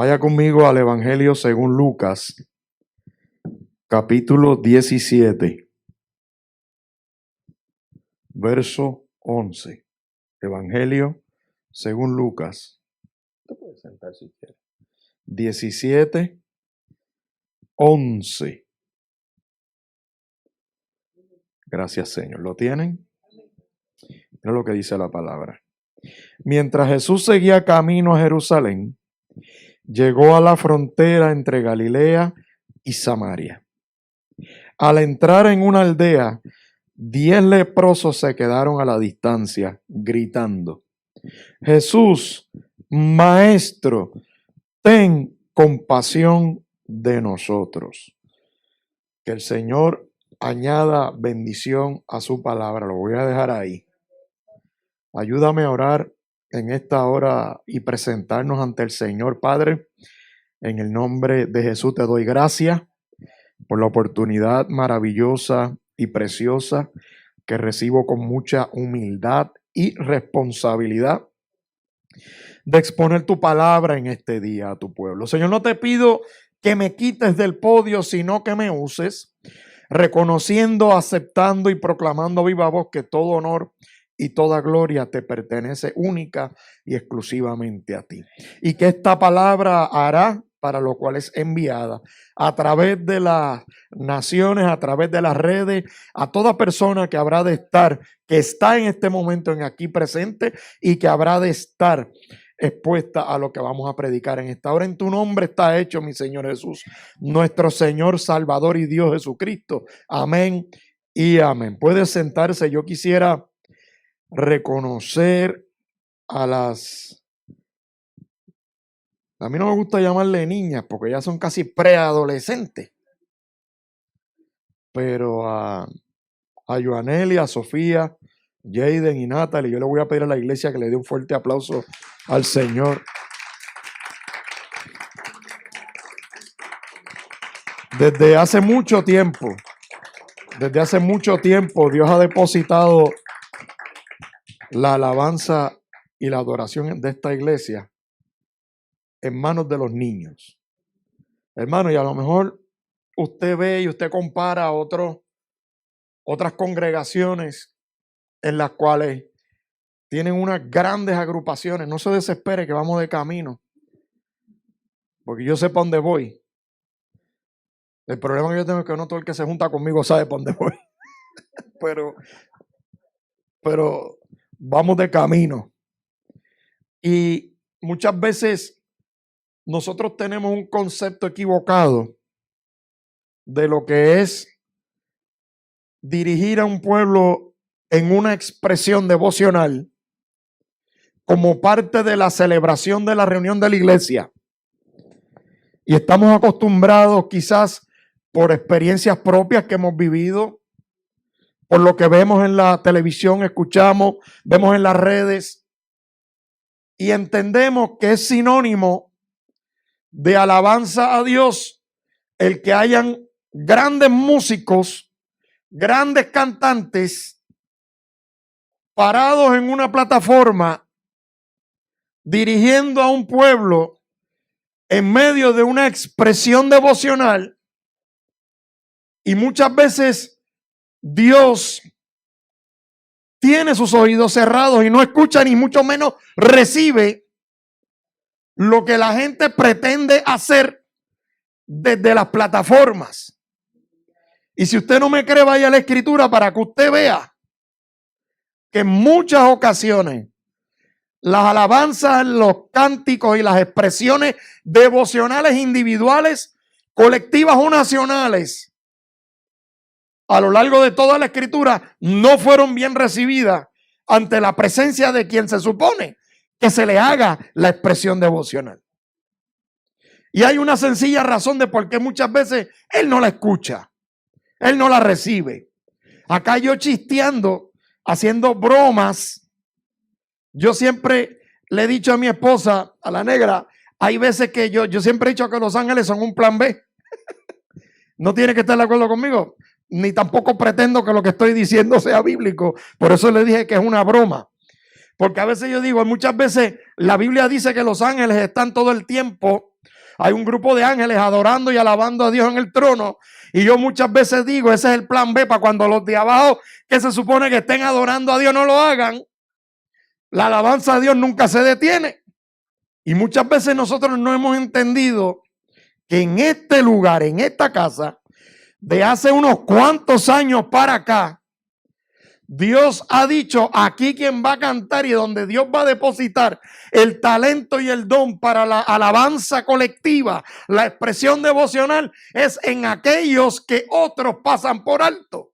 Vaya conmigo al Evangelio según Lucas, capítulo 17, verso 11. Evangelio según Lucas. Te puedes sentar si quieres. 17, 11. Gracias, Señor. ¿Lo tienen? Mira lo que dice la palabra. Mientras Jesús seguía camino a Jerusalén, llegó a la frontera entre Galilea y Samaria. Al entrar en una aldea, 10 leprosos se quedaron a la distancia, gritando: Jesús, Maestro, ten compasión de nosotros. Que el Señor añada bendición a su palabra. Lo voy a dejar ahí. Ayúdame a orar en esta hora y presentarnos ante el Señor. Padre, en el nombre de Jesús te doy gracias por la oportunidad maravillosa y preciosa que recibo con mucha humildad y responsabilidad de exponer tu palabra en este día a tu pueblo. Señor, no te pido que me quites del podio, sino que me uses, reconociendo, aceptando y proclamando viva voz que todo honor y toda gloria te pertenece única y exclusivamente a ti. Y que esta palabra hará para lo cual es enviada a través de las naciones, a través de las redes, a toda persona que habrá de estar, que está en este momento en aquí presente y que habrá de estar expuesta a lo que vamos a predicar en esta hora. En tu nombre está hecho, mi Señor Jesús, nuestro Señor, Salvador y Dios Jesucristo. Amén y amén. Puede sentarse. Yo quisiera reconocer a mí no me gusta llamarle niñas porque ya son casi preadolescentes, pero a Joanely, a Sofía, Jaden y Natalie, yo le voy a pedir a la iglesia que le dé un fuerte aplauso al Señor. Desde hace mucho tiempo, Dios ha depositado la alabanza y la adoración de esta iglesia en manos de los niños. Hermano, y a lo mejor usted ve y usted compara a otras congregaciones en las cuales tienen unas grandes agrupaciones. No se desespere que vamos de camino, porque yo sé para dónde voy. El problema que yo tengo es que no todo el que se junta conmigo sabe para dónde voy. pero vamos de camino. Y muchas veces nosotros tenemos un concepto equivocado de lo que es dirigir a un pueblo en una expresión devocional como parte de la celebración de la reunión de la iglesia. Y estamos acostumbrados, quizás por experiencias propias que hemos vivido, por lo que vemos en la televisión, escuchamos, vemos en las redes, y entendemos que es sinónimo de alabanza a Dios el que hayan grandes músicos, grandes cantantes parados en una plataforma dirigiendo a un pueblo en medio de una expresión devocional. Y muchas veces Dios tiene sus oídos cerrados y no escucha ni mucho menos recibe lo que la gente pretende hacer desde las plataformas. Y si usted no me cree, vaya a la Escritura para que usted vea que en muchas ocasiones las alabanzas, los cánticos y las expresiones devocionales individuales, colectivas o nacionales, a lo largo de toda la Escritura, no fueron bien recibidas ante la presencia de quien se supone que se le haga la expresión devocional. Y hay una sencilla razón de por qué muchas veces él no la escucha, él no la recibe. Acá yo chisteando, haciendo bromas, yo siempre le he dicho a mi esposa, a la negra, hay veces que yo siempre he dicho que Los Ángeles son un plan B. No tiene que estar de acuerdo conmigo, ni tampoco pretendo que lo que estoy diciendo sea bíblico. Por eso le dije que es una broma. Porque a veces yo digo, muchas veces la Biblia dice que los ángeles están todo el tiempo hay un grupo de ángeles adorando y alabando a Dios en el trono. Y yo muchas veces digo, ese es el plan B para cuando los de abajo, que se supone que estén adorando a Dios, no lo hagan. La alabanza a Dios nunca se detiene. Y muchas veces nosotros no hemos entendido que en este lugar, en esta casa, de hace unos cuantos años para acá, Dios ha dicho, aquí quien va a cantar y donde Dios va a depositar el talento y el don para la alabanza colectiva, la expresión devocional, es en aquellos que otros pasan por alto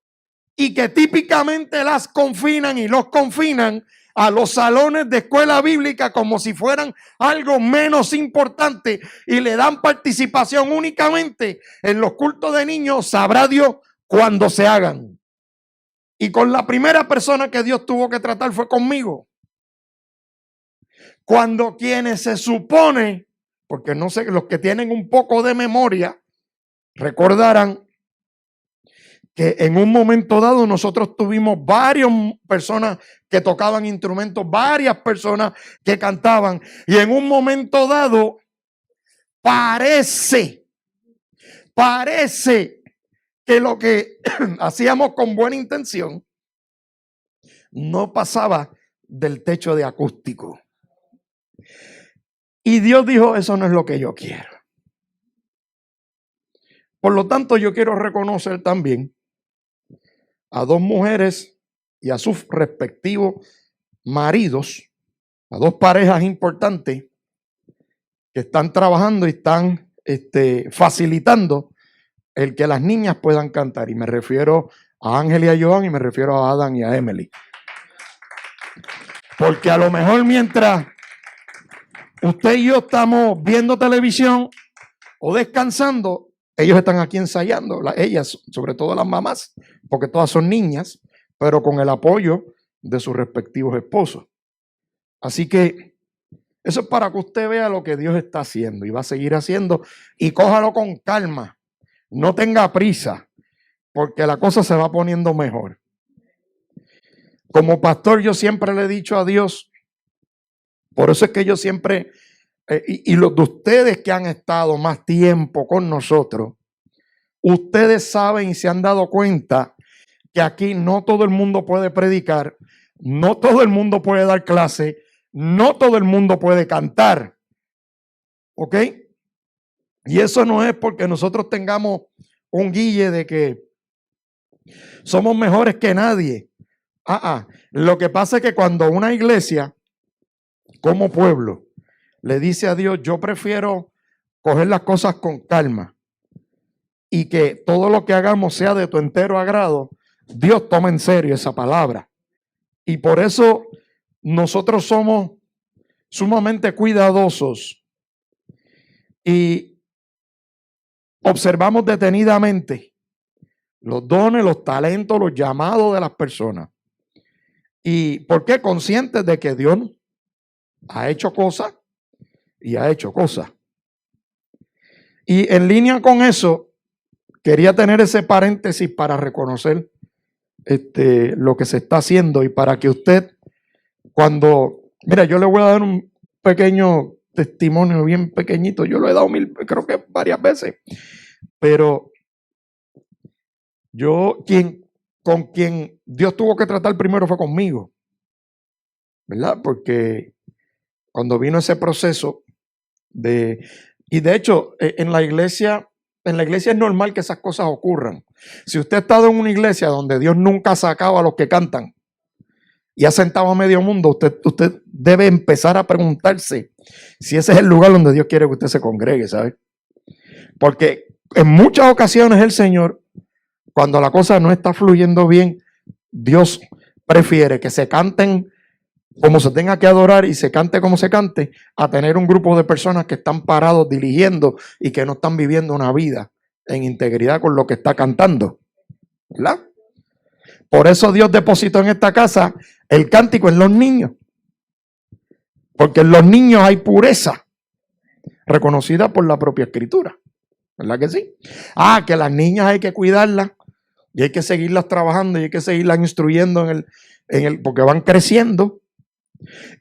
y que típicamente las confinan y los confinan a los salones de escuela bíblica como si fueran algo menos importante y le dan participación únicamente en los cultos de niños, sabrá Dios cuando se hagan. Y con la primera persona que Dios tuvo que tratar fue conmigo. Cuando quienes se supone, porque no sé, los que tienen un poco de memoria, recordarán que en un momento dado nosotros tuvimos varias personas que tocaban instrumentos, varias personas que cantaban. Y en un momento dado parece que lo que hacíamos con buena intención no pasaba del techo de acústico. Y Dios dijo, eso no es lo que yo quiero. Por lo tanto, yo quiero reconocer también a dos mujeres y a sus respectivos maridos, a dos parejas importantes que están trabajando y están facilitando el que las niñas puedan cantar. Y me refiero a Ángel y a Joan y me refiero a Adam y a Emily. Porque a lo mejor mientras usted y yo estamos viendo televisión o descansando, ellos están aquí ensayando, ellas, sobre todo las mamás, porque todas son niñas, pero con el apoyo de sus respectivos esposos. Así que eso es para que usted vea lo que Dios está haciendo y va a seguir haciendo, y cójalo con calma, no tenga prisa, porque la cosa se va poniendo mejor. Como pastor yo siempre le he dicho a Dios, por eso es que yo siempre, y los de ustedes que han estado más tiempo con nosotros, ustedes saben y se han dado cuenta que aquí no todo el mundo puede predicar, no todo el mundo puede dar clase, no todo el mundo puede cantar. ¿Ok? Y eso no es porque nosotros tengamos un guille de que somos mejores que nadie. Lo que pasa es que cuando una iglesia, como pueblo, le dice a Dios, yo prefiero coger las cosas con calma y que todo lo que hagamos sea de tu entero agrado, Dios toma en serio esa palabra. Y por eso nosotros somos sumamente cuidadosos y observamos detenidamente los dones, los talentos, los llamados de las personas. ¿Y por qué? Conscientes de que Dios ha hecho cosas y ha hecho cosas. Y en línea con eso, quería tener ese paréntesis para reconocer lo que se está haciendo y para que usted, mira, yo le voy a dar un pequeño testimonio bien pequeñito. Yo lo he dado creo que varias veces, pero con quien Dios tuvo que tratar primero fue conmigo, ¿verdad? Porque cuando vino ese proceso y de hecho en la iglesia es normal que esas cosas ocurran. Si usted ha estado en una iglesia donde Dios nunca ha sacado a los que cantan y ha sentado a medio mundo, usted debe empezar a preguntarse si ese es el lugar donde Dios quiere que usted se congregue, ¿sabe? Porque en muchas ocasiones el Señor, cuando la cosa no está fluyendo bien, Dios prefiere que se canten como se tenga que adorar y se cante como se cante, a tener un grupo de personas que están parados dirigiendo y que no están viviendo una vida en integridad con lo que está cantando, ¿verdad? Por eso Dios depositó en esta casa el cántico en los niños, porque en los niños hay pureza reconocida por la propia Escritura, ¿verdad que sí? Que las niñas hay que cuidarlas y hay que seguirlas trabajando y hay que seguirlas instruyendo porque van creciendo.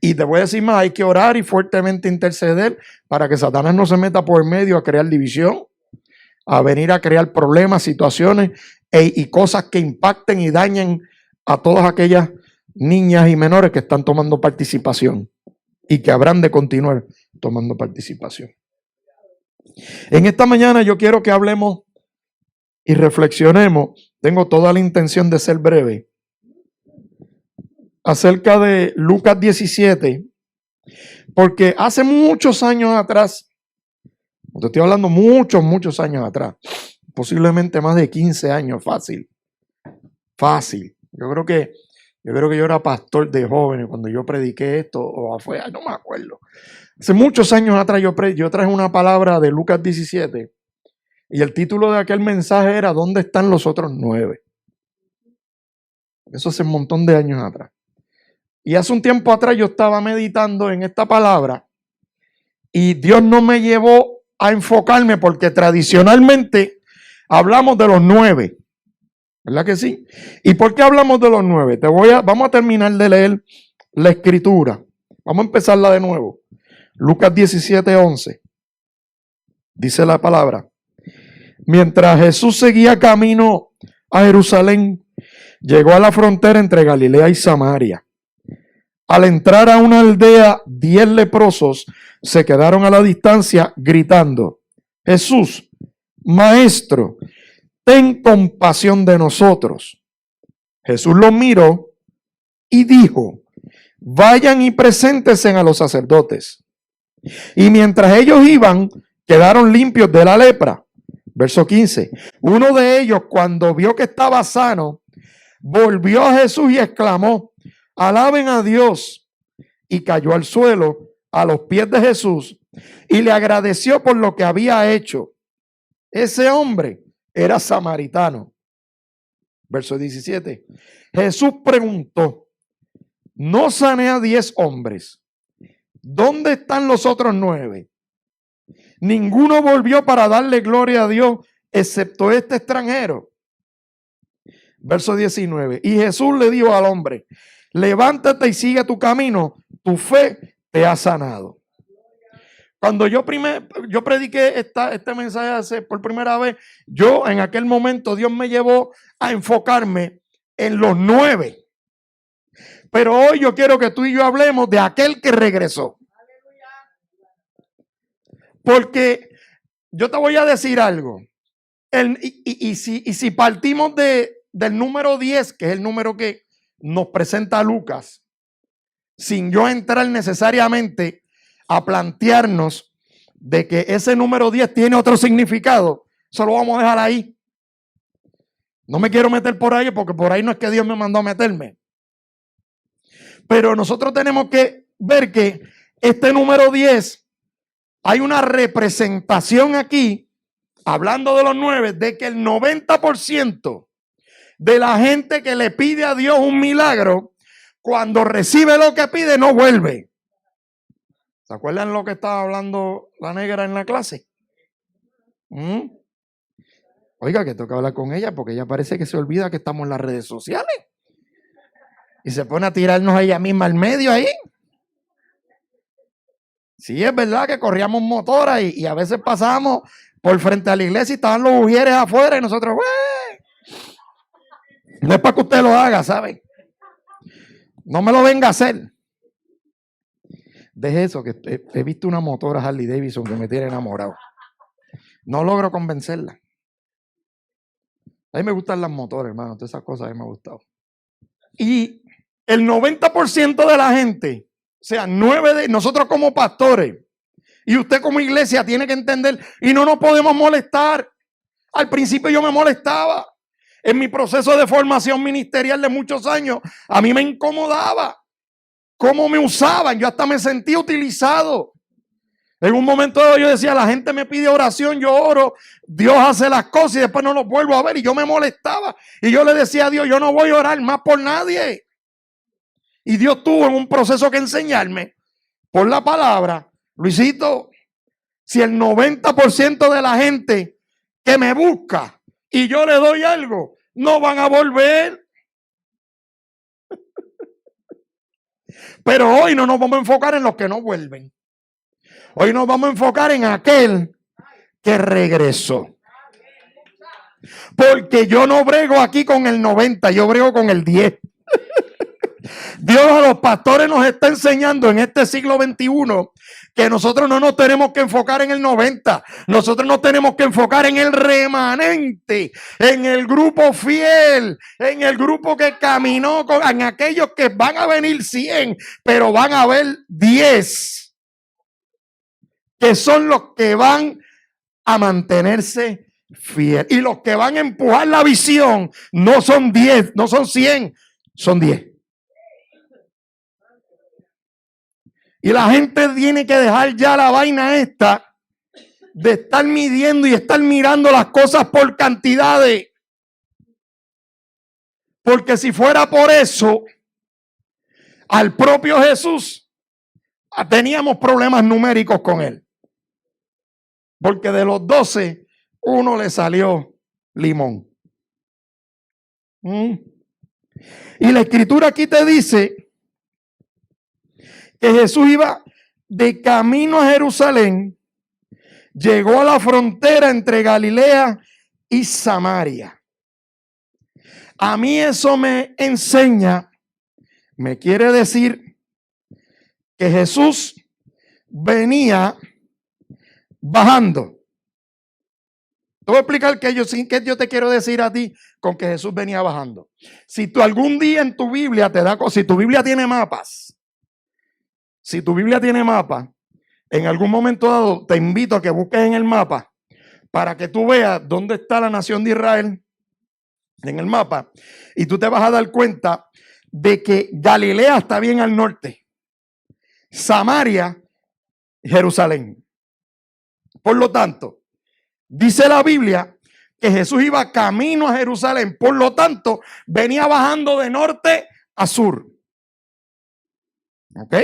Y te voy a decir más, hay que orar y fuertemente interceder para que Satanás no se meta por medio a crear división, a venir a crear problemas, situaciones y cosas que impacten y dañen a todas aquellas niñas y menores que están tomando participación y que habrán de continuar tomando participación. En esta mañana yo quiero que hablemos y reflexionemos. Tengo toda la intención de ser breve acerca de Lucas 17, porque hace muchos años atrás, te estoy hablando muchos años atrás, posiblemente más de 15 años, fácil. Yo creo que yo era pastor de jóvenes cuando yo prediqué esto, o afuera, no me acuerdo. Hace muchos años atrás yo traje una palabra de Lucas 17 y el título de aquel mensaje era ¿Dónde están los otros 9? Eso hace un montón de años atrás. Y hace un tiempo atrás yo estaba meditando en esta palabra y Dios no me llevó a enfocarme porque tradicionalmente hablamos de los 9. ¿Verdad que sí? ¿Y por qué hablamos de los 9? Vamos a terminar de leer la escritura. Vamos a empezarla de nuevo. Lucas 17:11. Dice la palabra. Mientras Jesús seguía camino a Jerusalén, llegó a la frontera entre Galilea y Samaria. Al entrar a una aldea, 10 leprosos se quedaron a la distancia gritando: Jesús, Maestro, ten compasión de nosotros. Jesús los miró y dijo: vayan y preséntense a los sacerdotes. Y mientras ellos iban, quedaron limpios de la lepra. Verso 15. Uno de ellos, cuando vio que estaba sano, volvió a Jesús y exclamó: alaben a Dios. Y cayó al suelo a los pies de Jesús y le agradeció por lo que había hecho. Ese hombre era samaritano. Verso 17. Jesús preguntó: ¿no sané a 10 hombres? ¿Dónde están los otros 9? Ninguno volvió para darle gloria a Dios, excepto este extranjero. Verso 19. Y Jesús le dijo al hombre: levántate y sigue tu camino, tu fe te ha sanado. Cuando yo prediqué este mensaje por primera vez, en aquel momento Dios me llevó a enfocarme en los 9. Pero hoy yo quiero que tú y yo hablemos de aquel que regresó. Porque yo te voy a decir algo. Si partimos del número 10, que es el número que nos presenta Lucas, sin yo entrar necesariamente a plantearnos de que ese número 10 tiene otro significado, eso lo vamos a dejar ahí. No me quiero meter por ahí porque por ahí no es que Dios me mandó a meterme. Pero nosotros tenemos que ver que este número 10, hay una representación aquí, hablando de los 9, de que el 90% de la gente que le pide a Dios un milagro, cuando recibe lo que pide, no vuelve. ¿Se acuerdan lo que estaba hablando la negra en la clase? Oiga, que tengo que hablar con ella porque ella parece que se olvida que estamos en las redes sociales. Y se pone a tirarnos a ella misma al medio ahí. Sí, es verdad que corríamos motoras y a veces pasábamos por frente a la iglesia y estaban los ujieres afuera y nosotros, ¡wey! No es para que usted lo haga, ¿saben? No me lo venga a hacer. Deje eso, que he visto una motora Harley Davidson que me tiene enamorado. No logro convencerla. A mí me gustan las motoras, hermano. Todas esas cosas a mí me han gustado. Y el 90% de la gente, o sea, 9 de nosotros como pastores y usted como iglesia tiene que entender y no nos podemos molestar. Al principio yo me molestaba. En mi proceso de formación ministerial de muchos años, a mí me incomodaba cómo me usaban. Yo hasta me sentía utilizado. En un momento yo decía, la gente me pide oración, yo oro, Dios hace las cosas y después no los vuelvo a ver. Y yo me molestaba. Y yo le decía a Dios, yo no voy a orar más por nadie. Y Dios tuvo en un proceso que enseñarme por la palabra: Luisito, si el 90% de la gente que me busca y yo le doy algo, no van a volver. Pero hoy no nos vamos a enfocar en los que no vuelven. Hoy nos vamos a enfocar en aquel que regresó. Porque yo no brego aquí con el 90, yo brego con el 10. Dios a los pastores nos está enseñando en este siglo XXI que nosotros no nos tenemos que enfocar en el 90, nosotros nos tenemos que enfocar en el remanente, en el grupo fiel, en el grupo que caminó, en aquellos que van a venir 100, pero van a haber 10, que son los que van a mantenerse fiel. Y los que van a empujar la visión no son 10, no son 100, son 10. Y la gente tiene que dejar ya la vaina esta de estar midiendo y estar mirando las cosas por cantidades. Porque si fuera por eso, al propio Jesús teníamos problemas numéricos con él. Porque de los 12, uno le salió limón. Y la escritura aquí te dice que Jesús iba de camino a Jerusalén, llegó a la frontera entre Galilea y Samaria. A mí eso me enseña, me quiere decir que Jesús venía bajando. Te voy a explicar qué yo te quiero decir a ti con que Jesús venía bajando. Si tú algún día en tu Biblia si tu Biblia tiene mapas, en algún momento dado te invito a que busques en el mapa para que tú veas dónde está la nación de Israel en el mapa, y tú te vas a dar cuenta de que Galilea está bien al norte, Samaria, Jerusalén. Por lo tanto, dice la Biblia que Jesús iba camino a Jerusalén, por lo tanto, venía bajando de norte a sur. ¿Ok?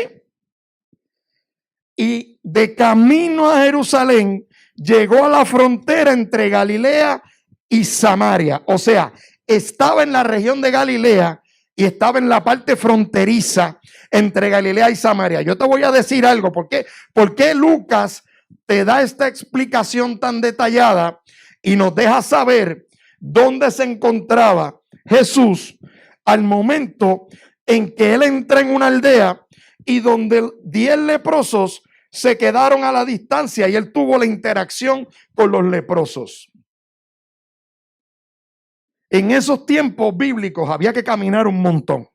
Y de camino a Jerusalén llegó a la frontera entre Galilea y Samaria. O sea, estaba en la región de Galilea y estaba en la parte fronteriza entre Galilea y Samaria. Yo te voy a decir algo. ¿Por qué Lucas te da esta explicación tan detallada y nos deja saber dónde se encontraba Jesús al momento en que él entra en una aldea y donde 10 leprosos se quedaron a la distancia y él tuvo la interacción con los leprosos? En esos tiempos bíblicos había que caminar un montón.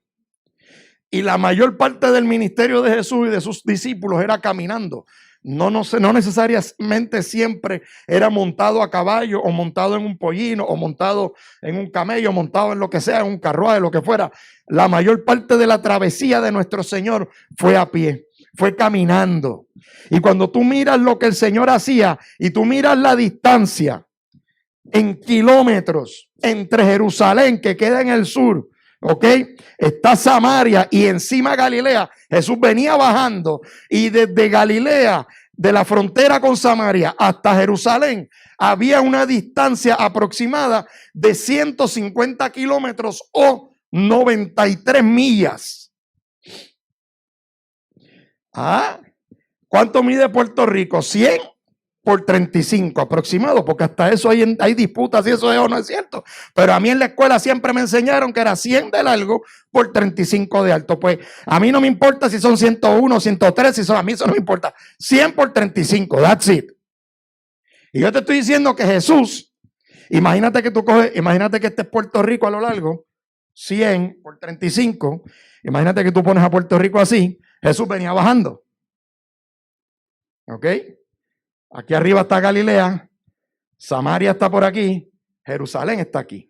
Y la mayor parte del ministerio de Jesús y de sus discípulos era caminando. No necesariamente siempre era montado a caballo o montado en un pollino o montado en un camello, montado en lo que sea, en un carruaje, lo que fuera. La mayor parte de la travesía de nuestro Señor fue a pie, fue caminando. Y cuando tú miras lo que el Señor hacía y tú miras la distancia en kilómetros entre Jerusalén, que queda en el sur, ¿ok? Está Samaria y encima Galilea. Jesús venía bajando y desde Galilea, de la frontera con Samaria hasta Jerusalén, había una distancia aproximada de 150 kilómetros o 93 millas. ¿Cuánto mide Puerto Rico? 100 por 35 aproximado, porque hasta eso hay disputas si eso es o no es cierto. Pero a mí en la escuela siempre me enseñaron que era 100 de largo por 35 de alto. Pues a mí no me importa si son 101, 103, a mí eso no me importa. 100 por 35, that's it. Y yo te estoy diciendo que Jesús, imagínate que este es Puerto Rico a lo largo, 100 por 35, imagínate que tú pones a Puerto Rico así, Jesús venía bajando. ¿Ok? Aquí arriba está Galilea, Samaria está por aquí, Jerusalén está aquí.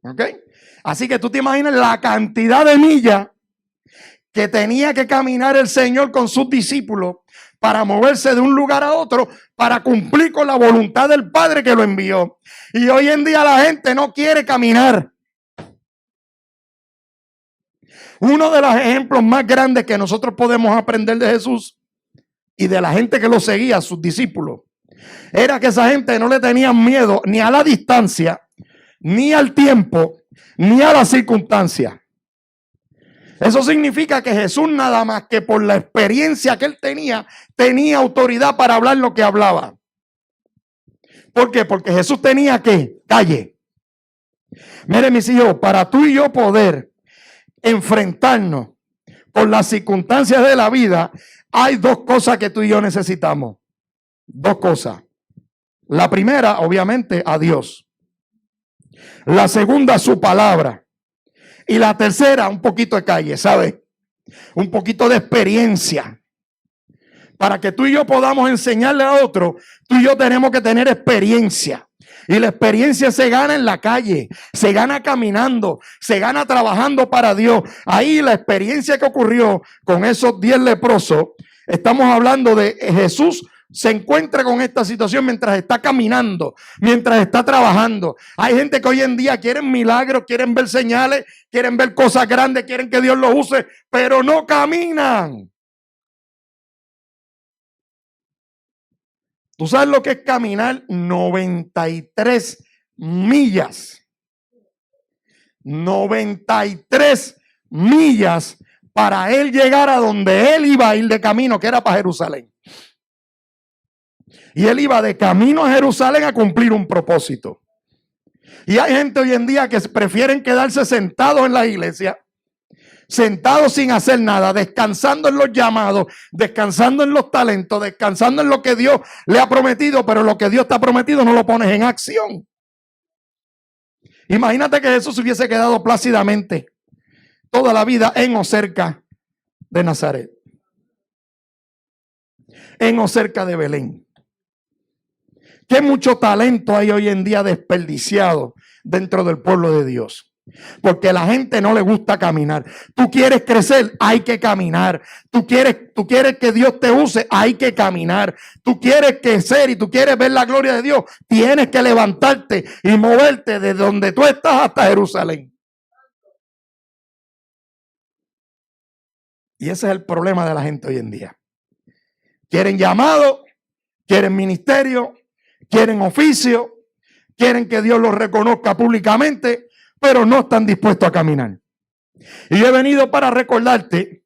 ¿Ok? Así que tú te imaginas la cantidad de millas que tenía que caminar el Señor con sus discípulos para moverse de un lugar a otro, para cumplir con la voluntad del Padre que lo envió. Y hoy en día la gente no quiere caminar. Uno de los ejemplos más grandes que nosotros podemos aprender de Jesús y de la gente que lo seguía, sus discípulos, era que esa gente no le tenían miedo ni a la distancia, ni al tiempo, ni a la circunstancia. Eso significa que Jesús nada más que por la experiencia que él tenía autoridad para hablar lo que hablaba. ¿Por qué? Porque Jesús tenía que calle. Mire, mis hijos, para tú y yo poder enfrentarnos con las circunstancias de la vida, hay dos cosas que tú y yo necesitamos. Dos cosas. La primera, obviamente, a Dios. La segunda, su palabra. Y la tercera, un poquito de calle, ¿sabes? Un poquito de experiencia. Para que tú y yo podamos enseñarle a otro, tú y yo tenemos que tener experiencia. Y la experiencia se gana en la calle, se gana caminando, se gana trabajando para Dios. Ahí la experiencia que ocurrió con esos 10 leprosos, estamos hablando de Jesús se encuentra con esta situación mientras está caminando, mientras está trabajando. Hay gente que hoy en día quieren milagros, quieren ver señales, quieren ver cosas grandes, quieren que Dios los use, pero no caminan. ¿Tú sabes lo que es caminar 93 millas? 93 millas para él llegar a donde él iba a ir de camino, que era para Jerusalén. Y él iba de camino a Jerusalén a cumplir un propósito. Y hay gente hoy en día que prefieren quedarse sentados en la iglesia, sentados sin hacer nada, descansando en los llamados, descansando en los talentos, descansando en lo que Dios le ha prometido, pero lo que Dios te ha prometido no lo pones en acción. Imagínate que Jesús hubiese quedado plácidamente toda la vida en o cerca de Nazaret, en o cerca de Belén. Qué mucho talento hay hoy en día desperdiciado dentro del pueblo de Dios. Porque a la gente no le gusta caminar. Tú quieres crecer, hay que caminar. Tú quieres que Dios te use, hay que caminar. Tú quieres crecer y tú quieres ver la gloria de Dios, tienes que levantarte y moverte de donde tú estás hasta Jerusalén. Y ese es el problema de la gente hoy en día. Quieren llamado, quieren ministerio, quieren oficio, quieren que Dios los reconozca públicamente, pero no están dispuestos a caminar. Y yo he venido para recordarte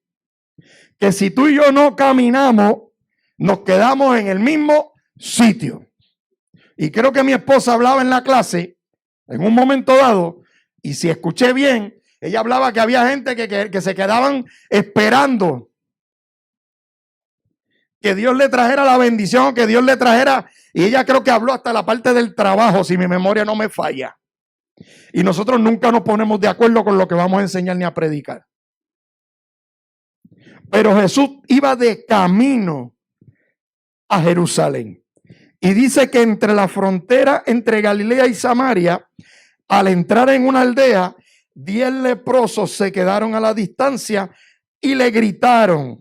que si tú y yo no caminamos, nos quedamos en el mismo sitio. Y creo que mi esposa hablaba en la clase, en un momento dado, y si escuché bien, ella hablaba que había gente que se quedaban esperando que Dios le trajera la bendición, que Dios le trajera, y ella creo que habló hasta la parte del trabajo, si mi memoria no me falla. Y nosotros nunca nos ponemos de acuerdo con lo que vamos a enseñar ni a predicar. Pero Jesús iba de camino a Jerusalén. Y dice que entre la frontera entre Galilea y Samaria, al entrar en una aldea, 10 leprosos se quedaron a la distancia y le gritaron.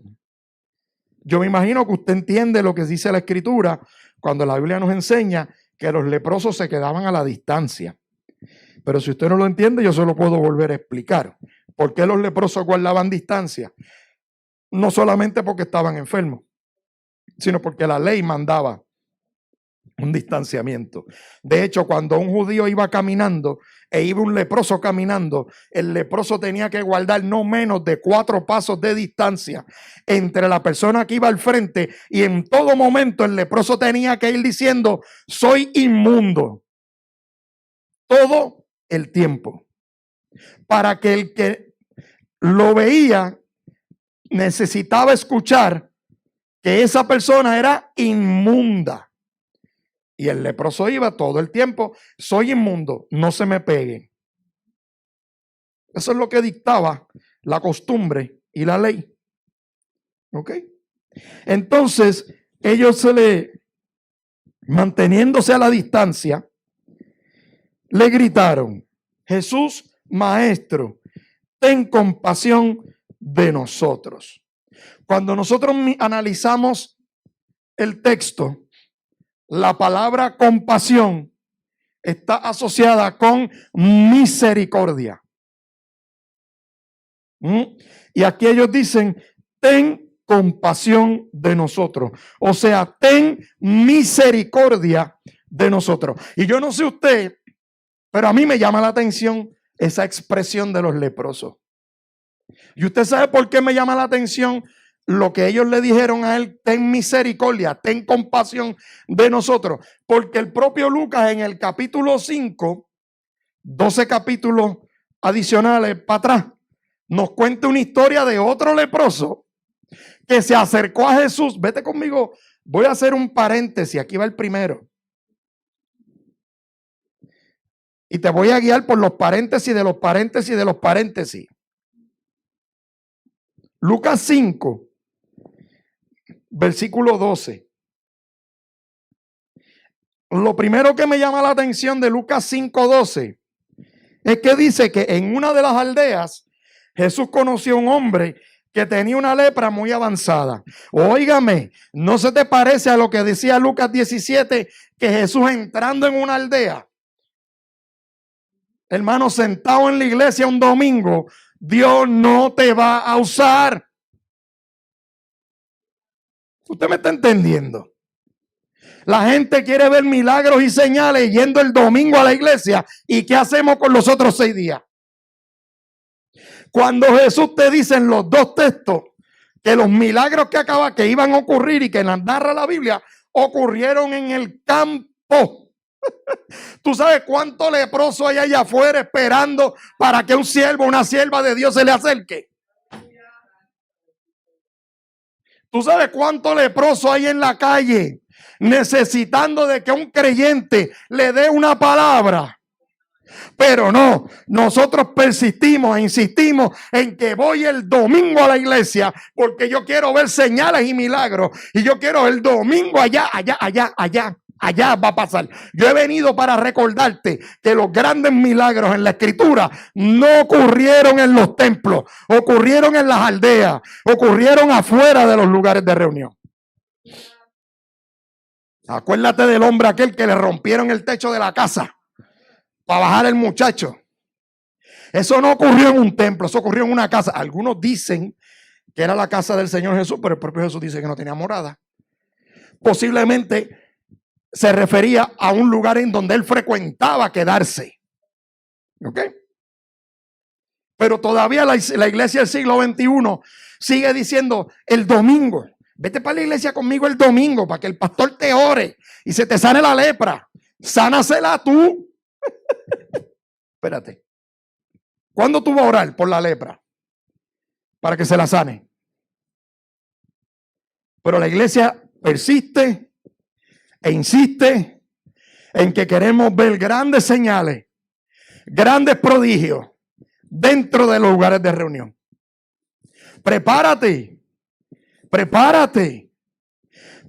Yo me imagino que usted entiende lo que dice la Escritura cuando la Biblia nos enseña que los leprosos se quedaban a la distancia. Pero si usted no lo entiende, yo se lo puedo volver a explicar. ¿Por qué los leprosos guardaban distancia? No solamente porque estaban enfermos, sino porque la ley mandaba un distanciamiento. De hecho, cuando un judío iba caminando e iba un leproso caminando, el leproso tenía que guardar no menos de 4 pasos de distancia entre la persona que iba al frente, y en todo momento el leproso tenía que ir diciendo: soy inmundo, todo el tiempo, para que el que lo veía necesitaba escuchar que esa persona era inmunda. Y el leproso iba todo el tiempo: soy inmundo, no se me peguen. Eso es lo que dictaba la costumbre y la ley. ¿Ok? Entonces, ellos manteniéndose a la distancia, le gritaron: Jesús, Maestro, ten compasión de nosotros. Cuando nosotros analizamos el texto, la palabra compasión está asociada con misericordia. Y aquí ellos dicen: ten compasión de nosotros. O sea, ten misericordia de nosotros. Y yo no sé usted, pero a mí me llama la atención esa expresión de los leprosos. Y usted sabe por qué me llama la atención lo que ellos le dijeron a él: ten misericordia, ten compasión de nosotros. Porque el propio Lucas en el capítulo 5, 12 capítulos adicionales para atrás, nos cuenta una historia de otro leproso que se acercó a Jesús. Vete conmigo, voy a hacer un paréntesis, aquí va el primero. Y te voy a guiar por los paréntesis de los paréntesis de los paréntesis. Lucas 5, versículo 12. Lo primero que me llama la atención de Lucas 5, 12 es que dice que en una de las aldeas Jesús conoció a un hombre que tenía una lepra muy avanzada. Óigame, ¿no se te parece a lo que decía Lucas 17, que Jesús entrando en una aldea, hermano, sentado en la iglesia un domingo, Dios no te va a usar? ¿Usted me está entendiendo? La gente quiere ver milagros y señales yendo el domingo a la iglesia. ¿Y qué hacemos con los otros 6 días? Cuando Jesús te dice en los 2 textos que los milagros que iban a ocurrir y que nos narra la Biblia, ocurrieron en el campo. ¿Tú sabes cuánto leproso hay allá afuera esperando para que un siervo, una sierva de Dios se le acerque? ¿Tú sabes cuánto leproso hay en la calle necesitando de que un creyente le dé una palabra? Pero no, nosotros persistimos e insistimos en que voy el domingo a la iglesia porque yo quiero ver señales y milagros. Y yo quiero el domingo allá va a pasar. Yo he venido para recordarte que los grandes milagros en la escritura no ocurrieron en los templos, ocurrieron en las aldeas, ocurrieron afuera de los lugares de reunión. Acuérdate del hombre aquel que le rompieron el techo de la casa para bajar el muchacho. Eso no ocurrió en un templo, eso ocurrió en una casa. Algunos dicen que era la casa del Señor Jesús, pero el propio Jesús dice que no tenía morada. Posiblemente se refería a un lugar en donde él frecuentaba quedarse. ¿Ok? Pero todavía la iglesia del siglo XXI sigue diciendo el domingo. Vete para la iglesia conmigo el domingo para que el pastor te ore y se te sane la lepra. Sánasela tú. Espérate. ¿Cuándo tú vas a orar por la lepra? Para que se la sane. Pero la iglesia persiste e insiste en que queremos ver grandes señales, grandes prodigios dentro de los lugares de reunión. Prepárate,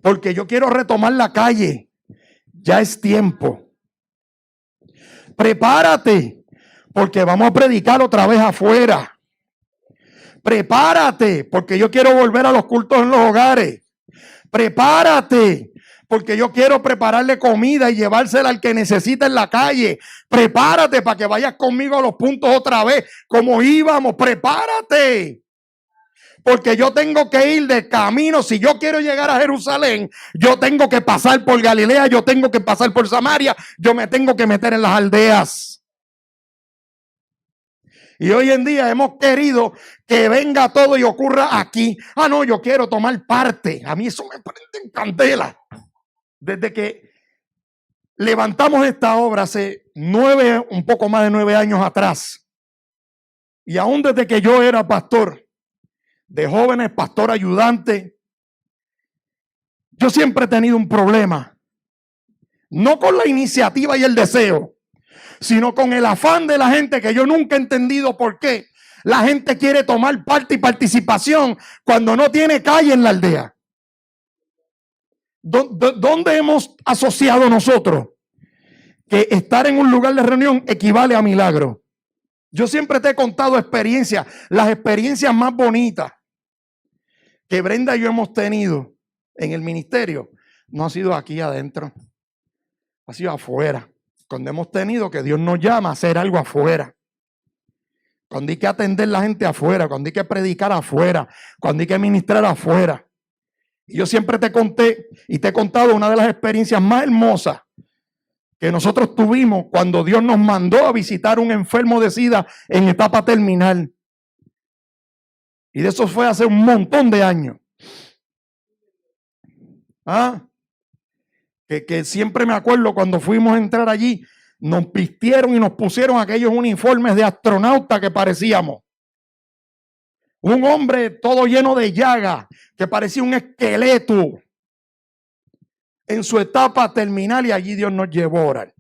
porque yo quiero retomar la calle. Ya es tiempo. Prepárate, porque vamos a predicar otra vez afuera. Prepárate, porque yo quiero volver a los cultos en los hogares. Prepárate, porque yo quiero prepararle comida y llevársela al que necesita en la calle. Prepárate para que vayas conmigo a los puntos otra vez, como íbamos. Prepárate, porque yo tengo que ir de camino. Si yo quiero llegar a Jerusalén, yo tengo que pasar por Galilea, yo tengo que pasar por Samaria, yo me tengo que meter en las aldeas. Y hoy en día hemos querido que venga todo y ocurra aquí. Ah, no, yo quiero tomar parte. A mí eso me prende en candela. Desde que levantamos esta obra hace un poco más de 9 años atrás. Y aún desde que yo era pastor de jóvenes, pastor ayudante, yo siempre he tenido un problema. No con la iniciativa y el deseo, sino con el afán de la gente, que yo nunca he entendido por qué la gente quiere tomar parte y participación cuando no tiene calle en la aldea. ¿Dónde hemos asociado nosotros que estar en un lugar de reunión equivale a milagro? Yo siempre te he contado experiencias, las experiencias más bonitas que Brenda y yo hemos tenido en el ministerio, no ha sido aquí adentro, ha sido afuera. Cuando hemos tenido que Dios nos llama a hacer algo afuera, cuando hay que atender a la gente afuera, cuando hay que predicar afuera, cuando hay que ministrar afuera. Y yo siempre te conté y te he contado una de las experiencias más hermosas que nosotros tuvimos cuando Dios nos mandó a visitar a un enfermo de SIDA en etapa terminal. Y de eso fue hace un montón de años. ¿Ah? Que siempre me acuerdo cuando fuimos a entrar allí, nos vistieron y nos pusieron aquellos uniformes de astronauta que parecíamos. Un hombre todo lleno de llagas, que parecía un esqueleto en su etapa terminal, y allí Dios nos llevó a orar.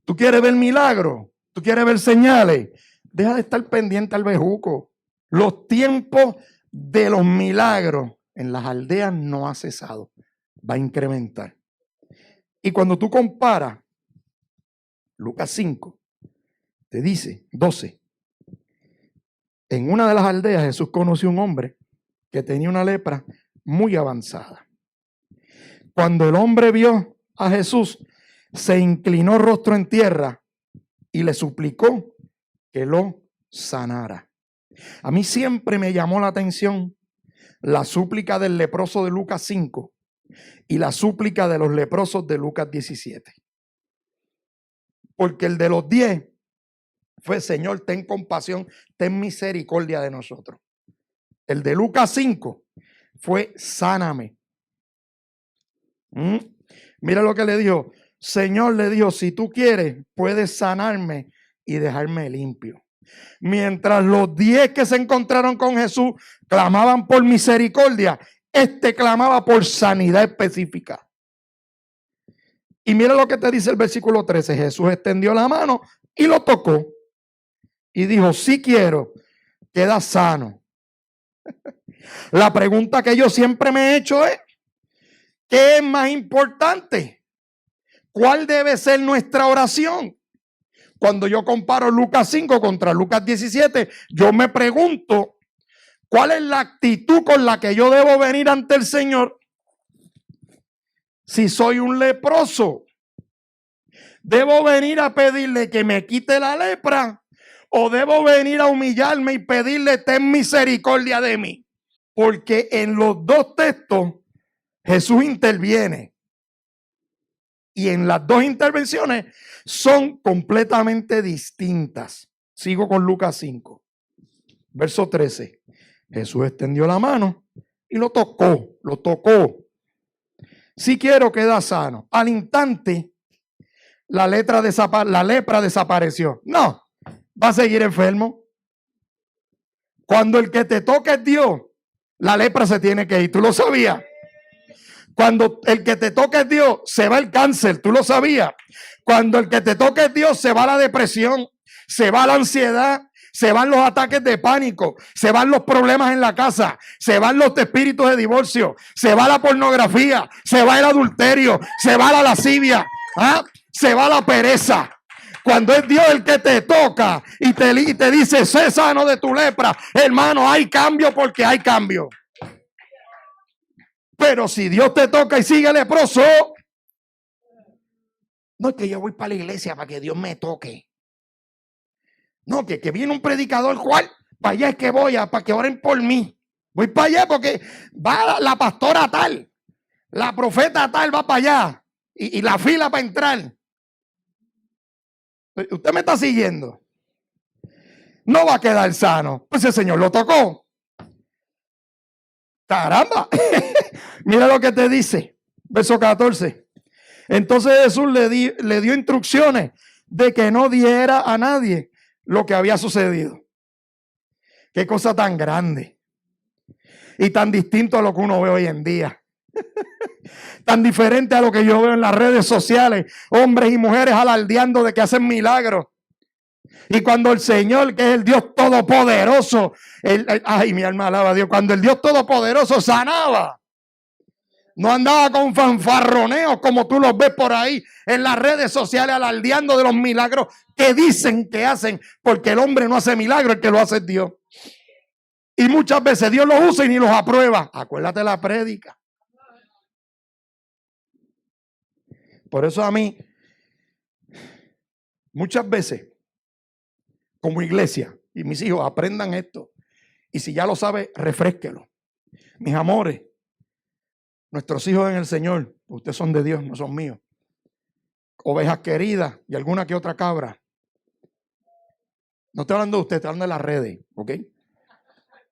¿Tú quieres ver milagros? ¿Tú quieres ver señales? Deja de estar pendiente al bejuco. Los tiempos de los milagros en las aldeas no ha cesado. Va a incrementar. Y cuando tú comparas, Lucas 5, te dice, 12. En una de las aldeas Jesús conoció a un hombre que tenía una lepra muy avanzada. Cuando el hombre vio a Jesús, se inclinó rostro en tierra y le suplicó que lo sanara. A mí siempre me llamó la atención la súplica del leproso de Lucas 5 y la súplica de los leprosos de Lucas 17. Porque el de los 10 fue: Señor, ten compasión, ten misericordia de nosotros. El de Lucas 5 fue: sáname. Mira lo que le dijo. Señor, le dijo, si tú quieres, puedes sanarme y dejarme limpio. Mientras los 10 que se encontraron con Jesús clamaban por misericordia, este clamaba por sanidad específica. Y mira lo que te dice el versículo 13. Jesús extendió la mano y lo tocó. Y dijo, sí quiero, queda sano. La pregunta que yo siempre me he hecho es, ¿qué es más importante? ¿Cuál debe ser nuestra oración? Cuando yo comparo Lucas 5 contra Lucas 17, yo me pregunto, ¿cuál es la actitud con la que yo debo venir ante el Señor si soy un leproso? ¿Debo venir a pedirle que me quite la lepra o debo venir a humillarme y pedirle ten misericordia de mí? Porque en los dos textos Jesús interviene. Y en las dos intervenciones son completamente distintas. Sigo con Lucas 5, verso 13. Jesús extendió la mano y lo tocó, Si quiero, queda sano. Al instante, la lepra desapareció. No, va a seguir enfermo. Cuando el que te toca es Dios, la lepra se tiene que ir. ¿Tú lo sabías? Cuando el que te toca es Dios, se va el cáncer. ¿Tú lo sabías? Cuando el que te toca es Dios, se va la depresión, se va la ansiedad, se van los ataques de pánico, se van los problemas en la casa, se van los espíritus de divorcio, se va la pornografía, se va el adulterio, se va la lascivia, se va la pereza. Cuando es Dios el que te toca y te dice, sé sano de tu lepra, hermano, hay cambio porque hay cambio. Pero si Dios te toca y sigue leproso, no es que yo voy para la iglesia para que Dios me toque. No, que viene un predicador, ¿cuál? Para allá es que voy, para que oren por mí. Voy para allá porque va la pastora tal, la profeta tal va para allá y la fila para entrar. Usted me está siguiendo. No va a quedar sano. Pues el Señor lo tocó. Caramba. Mira lo que te dice. Verso 14. Entonces Jesús le dio instrucciones de que no diera a nadie lo que había sucedido. Qué cosa tan grande. Y tan distinto a lo que uno ve hoy en día. Tan diferente a lo que yo veo en las redes sociales. Hombres y mujeres alardeando de que hacen milagros. Y cuando el Señor, que es el Dios Todopoderoso, ay, mi alma alaba a Dios, cuando el Dios Todopoderoso sanaba, no andaba con fanfarroneos como tú los ves por ahí en las redes sociales alardeando de los milagros que dicen que hacen, porque el hombre no hace milagros, el que lo hace es Dios. Y muchas veces Dios los usa y ni los aprueba. Acuérdate la prédica. Por eso a mí, muchas veces, como iglesia, y mis hijos aprendan esto, y si ya lo sabe, refrésquelo. Mis amores, nuestros hijos en el Señor, ustedes son de Dios, no son míos. Ovejas queridas y alguna que otra cabra. No estoy hablando de usted, estoy hablando de las redes, ¿ok?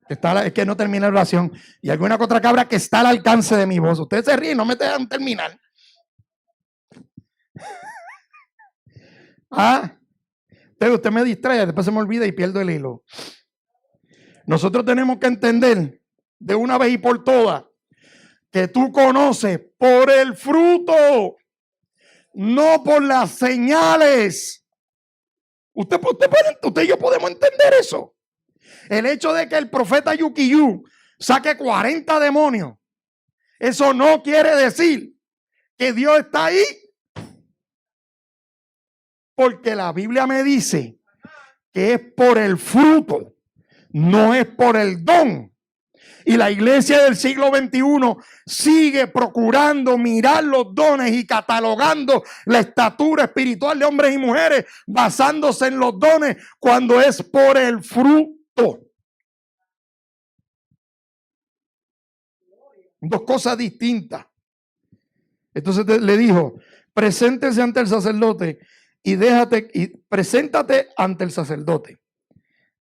Es que no termina la oración. Y alguna otra cabra que está al alcance de mi voz. Ustedes se ríen, no me dejan terminar. Usted me distrae, después se me olvida y pierdo el hilo. Nosotros tenemos que entender de una vez y por todas que tú conoces por el fruto, no por las señales. Usted y yo podemos entender eso. El hecho de que el profeta Yukiyu saque 40 demonios, eso no quiere decir que Dios está ahí. Porque la Biblia me dice que es por el fruto, no es por el don. Y la iglesia del siglo XXI sigue procurando mirar los dones y catalogando la estatura espiritual de hombres y mujeres basándose en los dones cuando es por el fruto. Dos cosas distintas. Entonces le dijo, preséntese ante el sacerdote y preséntate ante el sacerdote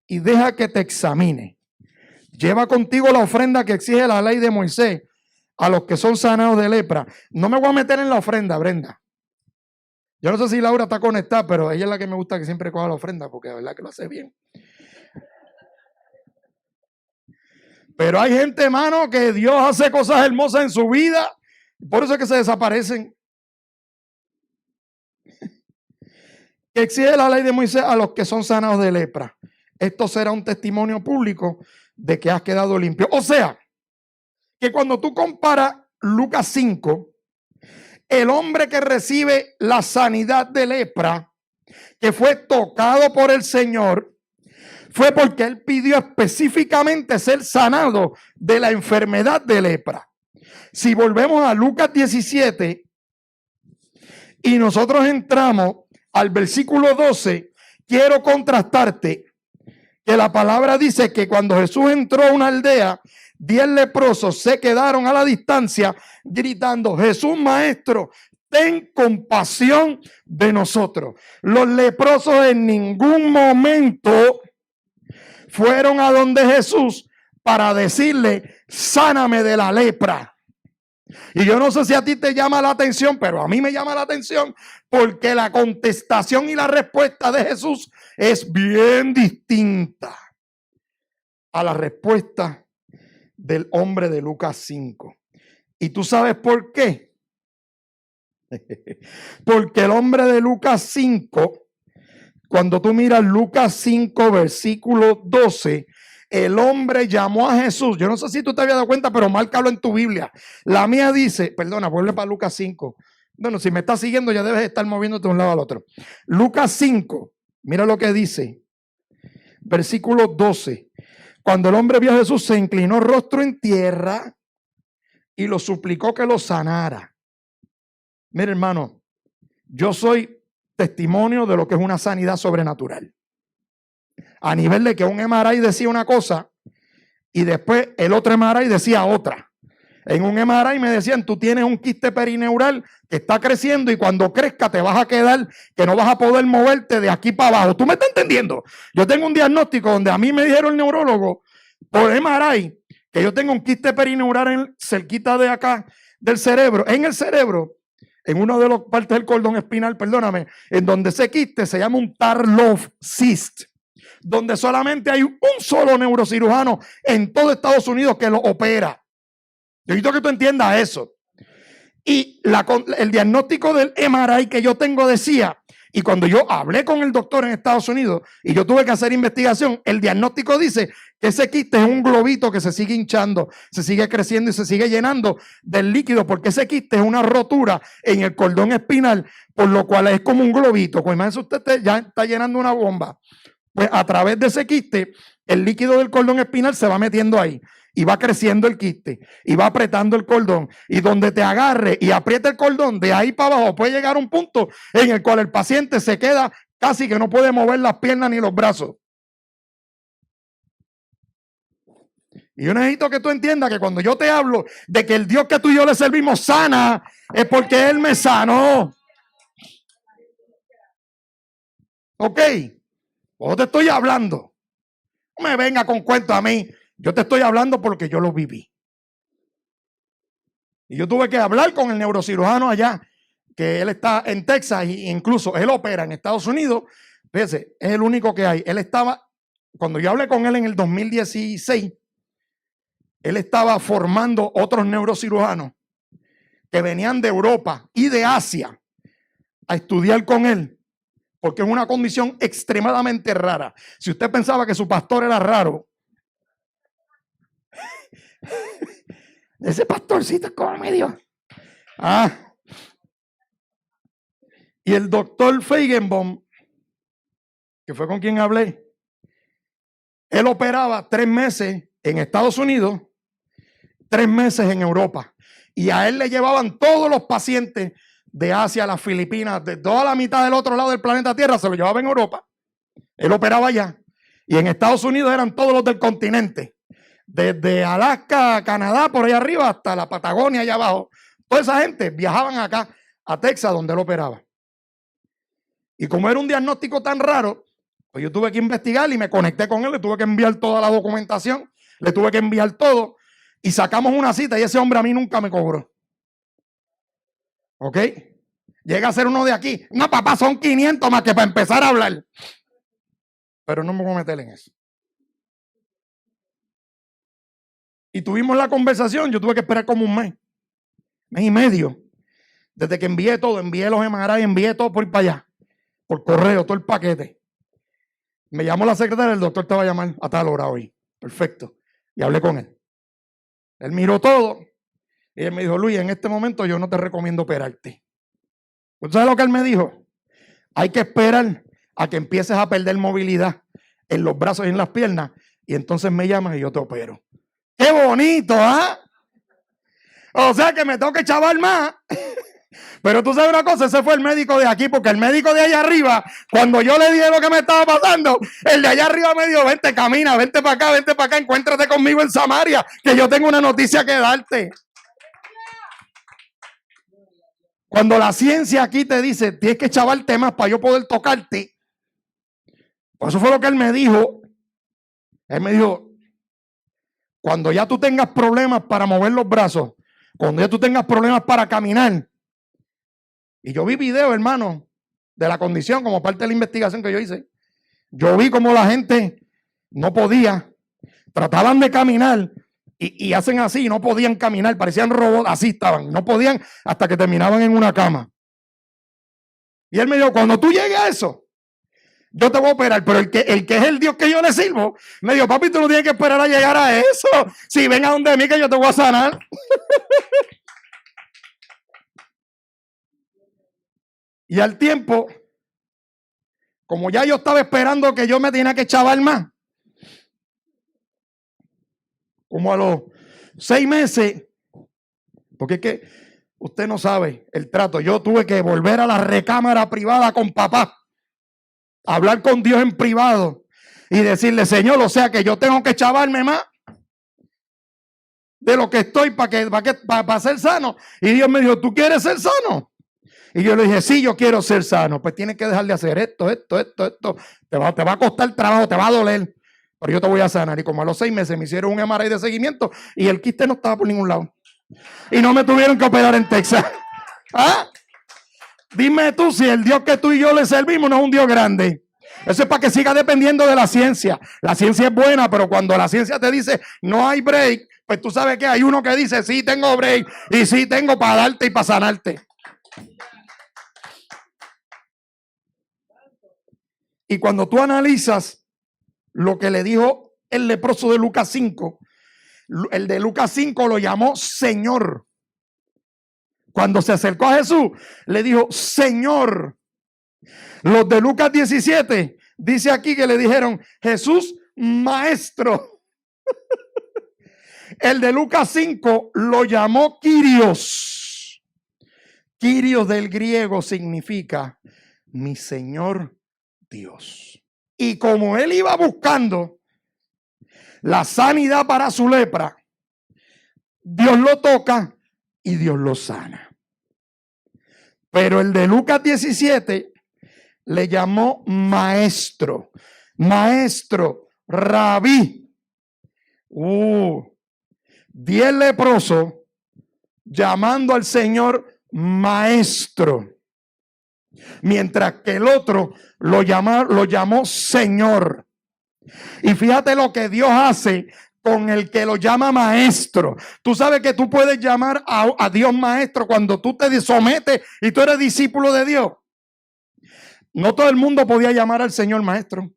y deja que te examine. Lleva contigo la ofrenda que exige la ley de Moisés a los que son sanados de lepra. No me voy a meter en la ofrenda, Brenda. Yo no sé si Laura está conectada, pero ella es la que me gusta que siempre coja la ofrenda, porque la verdad que lo hace bien. Pero hay gente, hermano, que Dios hace cosas hermosas en su vida, por eso es que se desaparecen. Que exige la ley de Moisés a los que son sanados de lepra. Esto será un testimonio público de que has quedado limpio. O sea, que cuando tú comparas Lucas 5, el hombre que recibe la sanidad de lepra, que fue tocado por el Señor, fue porque él pidió específicamente ser sanado de la enfermedad de lepra. Si volvemos a Lucas 17 y nosotros entramos al versículo 12, quiero contrastarte que la palabra dice que cuando Jesús entró a una aldea, 10 leprosos se quedaron a la distancia gritando, Jesús Maestro, ten compasión de nosotros. Los leprosos en ningún momento fueron a donde Jesús para decirle, sáname de la lepra. Y yo no sé si a ti te llama la atención, pero a mí me llama la atención porque la contestación y la respuesta de Jesús es bien distinta a la respuesta del hombre de Lucas 5. ¿Y tú sabes por qué? Porque el hombre de Lucas 5, cuando tú miras Lucas 5, versículo 12, el hombre llamó a Jesús. Yo no sé si tú te habías dado cuenta, pero márcalo en tu Biblia. La mía dice, perdona, vuelve para Lucas 5. Bueno, si me estás siguiendo ya debes estar moviéndote de un lado al otro. Lucas 5, mira lo que dice. Versículo 12. Cuando el hombre vio a Jesús, se inclinó rostro en tierra y lo suplicó que lo sanara. Mira, hermano, yo soy testimonio de lo que es una sanidad sobrenatural. A nivel de que un MRI decía una cosa y después el otro MRI decía otra. En un MRI me decían, tú tienes un quiste perineural que está creciendo y cuando crezca te vas a quedar, que no vas a poder moverte de aquí para abajo. ¿Tú me estás entendiendo? Yo tengo un diagnóstico donde a mí me dijeron el neurólogo por MRI que yo tengo un quiste perineural cerquita de acá del cerebro, en el cerebro, en una de las partes del cordón espinal, perdóname, en donde ese quiste se llama un Tarlov cyst, donde solamente hay un solo neurocirujano en todo Estados Unidos que lo opera. Yo quiero que tú entiendas eso. Y el diagnóstico del MRI que yo tengo decía, y cuando yo hablé con el doctor en Estados Unidos y yo tuve que hacer investigación, el diagnóstico dice que ese quiste es un globito que se sigue hinchando, se sigue creciendo y se sigue llenando del líquido, porque ese quiste es una rotura en el cordón espinal, por lo cual es como un globito. Pues imagínese usted ya está llenando una bomba. Pues a través de ese quiste, el líquido del cordón espinal se va metiendo ahí y va creciendo el quiste y va apretando el cordón, y donde te agarre y apriete el cordón, de ahí para abajo puede llegar a un punto en el cual el paciente se queda casi que no puede mover las piernas ni los brazos. Y yo necesito que tú entiendas que cuando yo te hablo de que el Dios que tú y yo le servimos sana, es porque Él me sanó. ¿Ok? O te estoy hablando. No me venga con cuento a mí Yo te estoy hablando porque yo lo viví. Y yo tuve que hablar con el neurocirujano allá, que él está en Texas e incluso él opera en Estados Unidos. Fíjese, es el único que hay. Él estaba, cuando yo hablé con él en el 2016, él estaba formando otros neurocirujanos que venían de Europa y de Asia a estudiar con él, porque es una condición extremadamente rara. Si usted pensaba que su pastor era raro, ese pastorcito es como medio. Y el doctor Feigenbaum, que fue con quien hablé, él operaba 3 meses en Estados Unidos, 3 meses en Europa. Y a él le llevaban todos los pacientes de Asia, las Filipinas, de toda la mitad del otro lado del planeta Tierra, se lo llevaba en Europa. Él operaba allá. Y en Estados Unidos eran todos los del continente. Desde Alaska, Canadá, por ahí arriba, hasta la Patagonia, allá abajo. Toda esa gente viajaban acá a Texas, donde él operaba. Y como era un diagnóstico tan raro, pues yo tuve que investigar y me conecté con él. Le tuve que enviar toda la documentación, le tuve que enviar todo. Y sacamos una cita y ese hombre a mí nunca me cobró. ¿Ok? Llega a ser uno de aquí. No, papá, son 500 más que para empezar a hablar. Pero no me voy a meter en eso. Y tuvimos la conversación. Yo tuve que esperar como un mes y medio. Desde que envié todo, envié los MRI, envié todo por ir para allá. Por correo, todo el paquete. Me llamó la secretaria, el doctor te va a llamar a tal hora hoy. Perfecto. Y hablé con él. Él miró todo. Y él me dijo, Luis, en este momento yo no te recomiendo operarte. ¿Usted sabe lo que él me dijo? Hay que esperar a que empieces a perder movilidad en los brazos y en las piernas. Y entonces me llamas y yo te opero. ¡Qué bonito! O sea que me tengo que chaval más. Pero tú sabes una cosa, ese fue el médico de aquí, porque el médico de allá arriba, cuando yo le dije lo que me estaba pasando, el de allá arriba me dijo, vente, camina, vente para acá, encuéntrate conmigo en Samaria, que yo tengo una noticia que darte. Cuando la ciencia aquí te dice, tienes que chavarte más para yo poder tocarte. Pues eso fue lo que él me dijo. Él me dijo, cuando ya tú tengas problemas para mover los brazos, cuando ya tú tengas problemas para caminar. Y yo vi videos, hermano, de la condición como parte de la investigación que yo hice. Yo vi cómo la gente no podía, trataban de caminar y hacen así, no podían caminar, parecían robots, así estaban, no podían hasta que terminaban en una cama. Y él me dijo, cuando tú llegues a eso, yo te voy a operar, pero el que es el Dios que yo le sirvo, me dijo, papi, tú no tienes que esperar a llegar a eso. Si ven a donde mí que yo te voy a sanar. Y al tiempo, como ya yo estaba esperando que yo me tenía que chaval más, como a los 6 meses, porque es que usted no sabe el trato, yo tuve que volver a la recámara privada con papá, hablar con Dios en privado y decirle, Señor, o sea que yo tengo que chavarme más de lo que estoy para ser sano. Y Dios me dijo, ¿tú quieres ser sano? Y yo le dije, sí, yo quiero ser sano. Pues tienes que dejar de hacer esto. Te va a costar trabajo, te va a doler. Pero yo te voy a sanar. Y como a los 6 meses me hicieron un MRI de seguimiento y el quiste no estaba por ningún lado. Y no me tuvieron que operar en Texas. Dime tú si el Dios que tú y yo le servimos no es un Dios grande. Eso es para que siga dependiendo de la ciencia. La ciencia es buena, pero cuando la ciencia te dice no hay break, pues tú sabes que hay uno que dice sí tengo break y sí tengo para darte y para sanarte. Y cuando tú analizas lo que le dijo el leproso de Lucas 5, el de Lucas 5 lo llamó Señor. Cuando se acercó a Jesús, le dijo Señor. Los de Lucas 17, dice aquí que le dijeron Jesús Maestro. El de Lucas 5 lo llamó Kyrios. Kyrios del griego significa mi Señor Dios. Y como él iba buscando la sanidad para su lepra, Dios lo toca y Dios lo sana. Pero el de Lucas 17 le llamó maestro, rabí. 10 leprosos llamando al Señor maestro, mientras que el otro lo llamó Señor. Y fíjate lo que Dios hace con el que lo llama maestro. Tú sabes que tú puedes llamar a Dios maestro cuando tú te sometes y tú eres discípulo de Dios. No todo el mundo podía llamar al Señor maestro,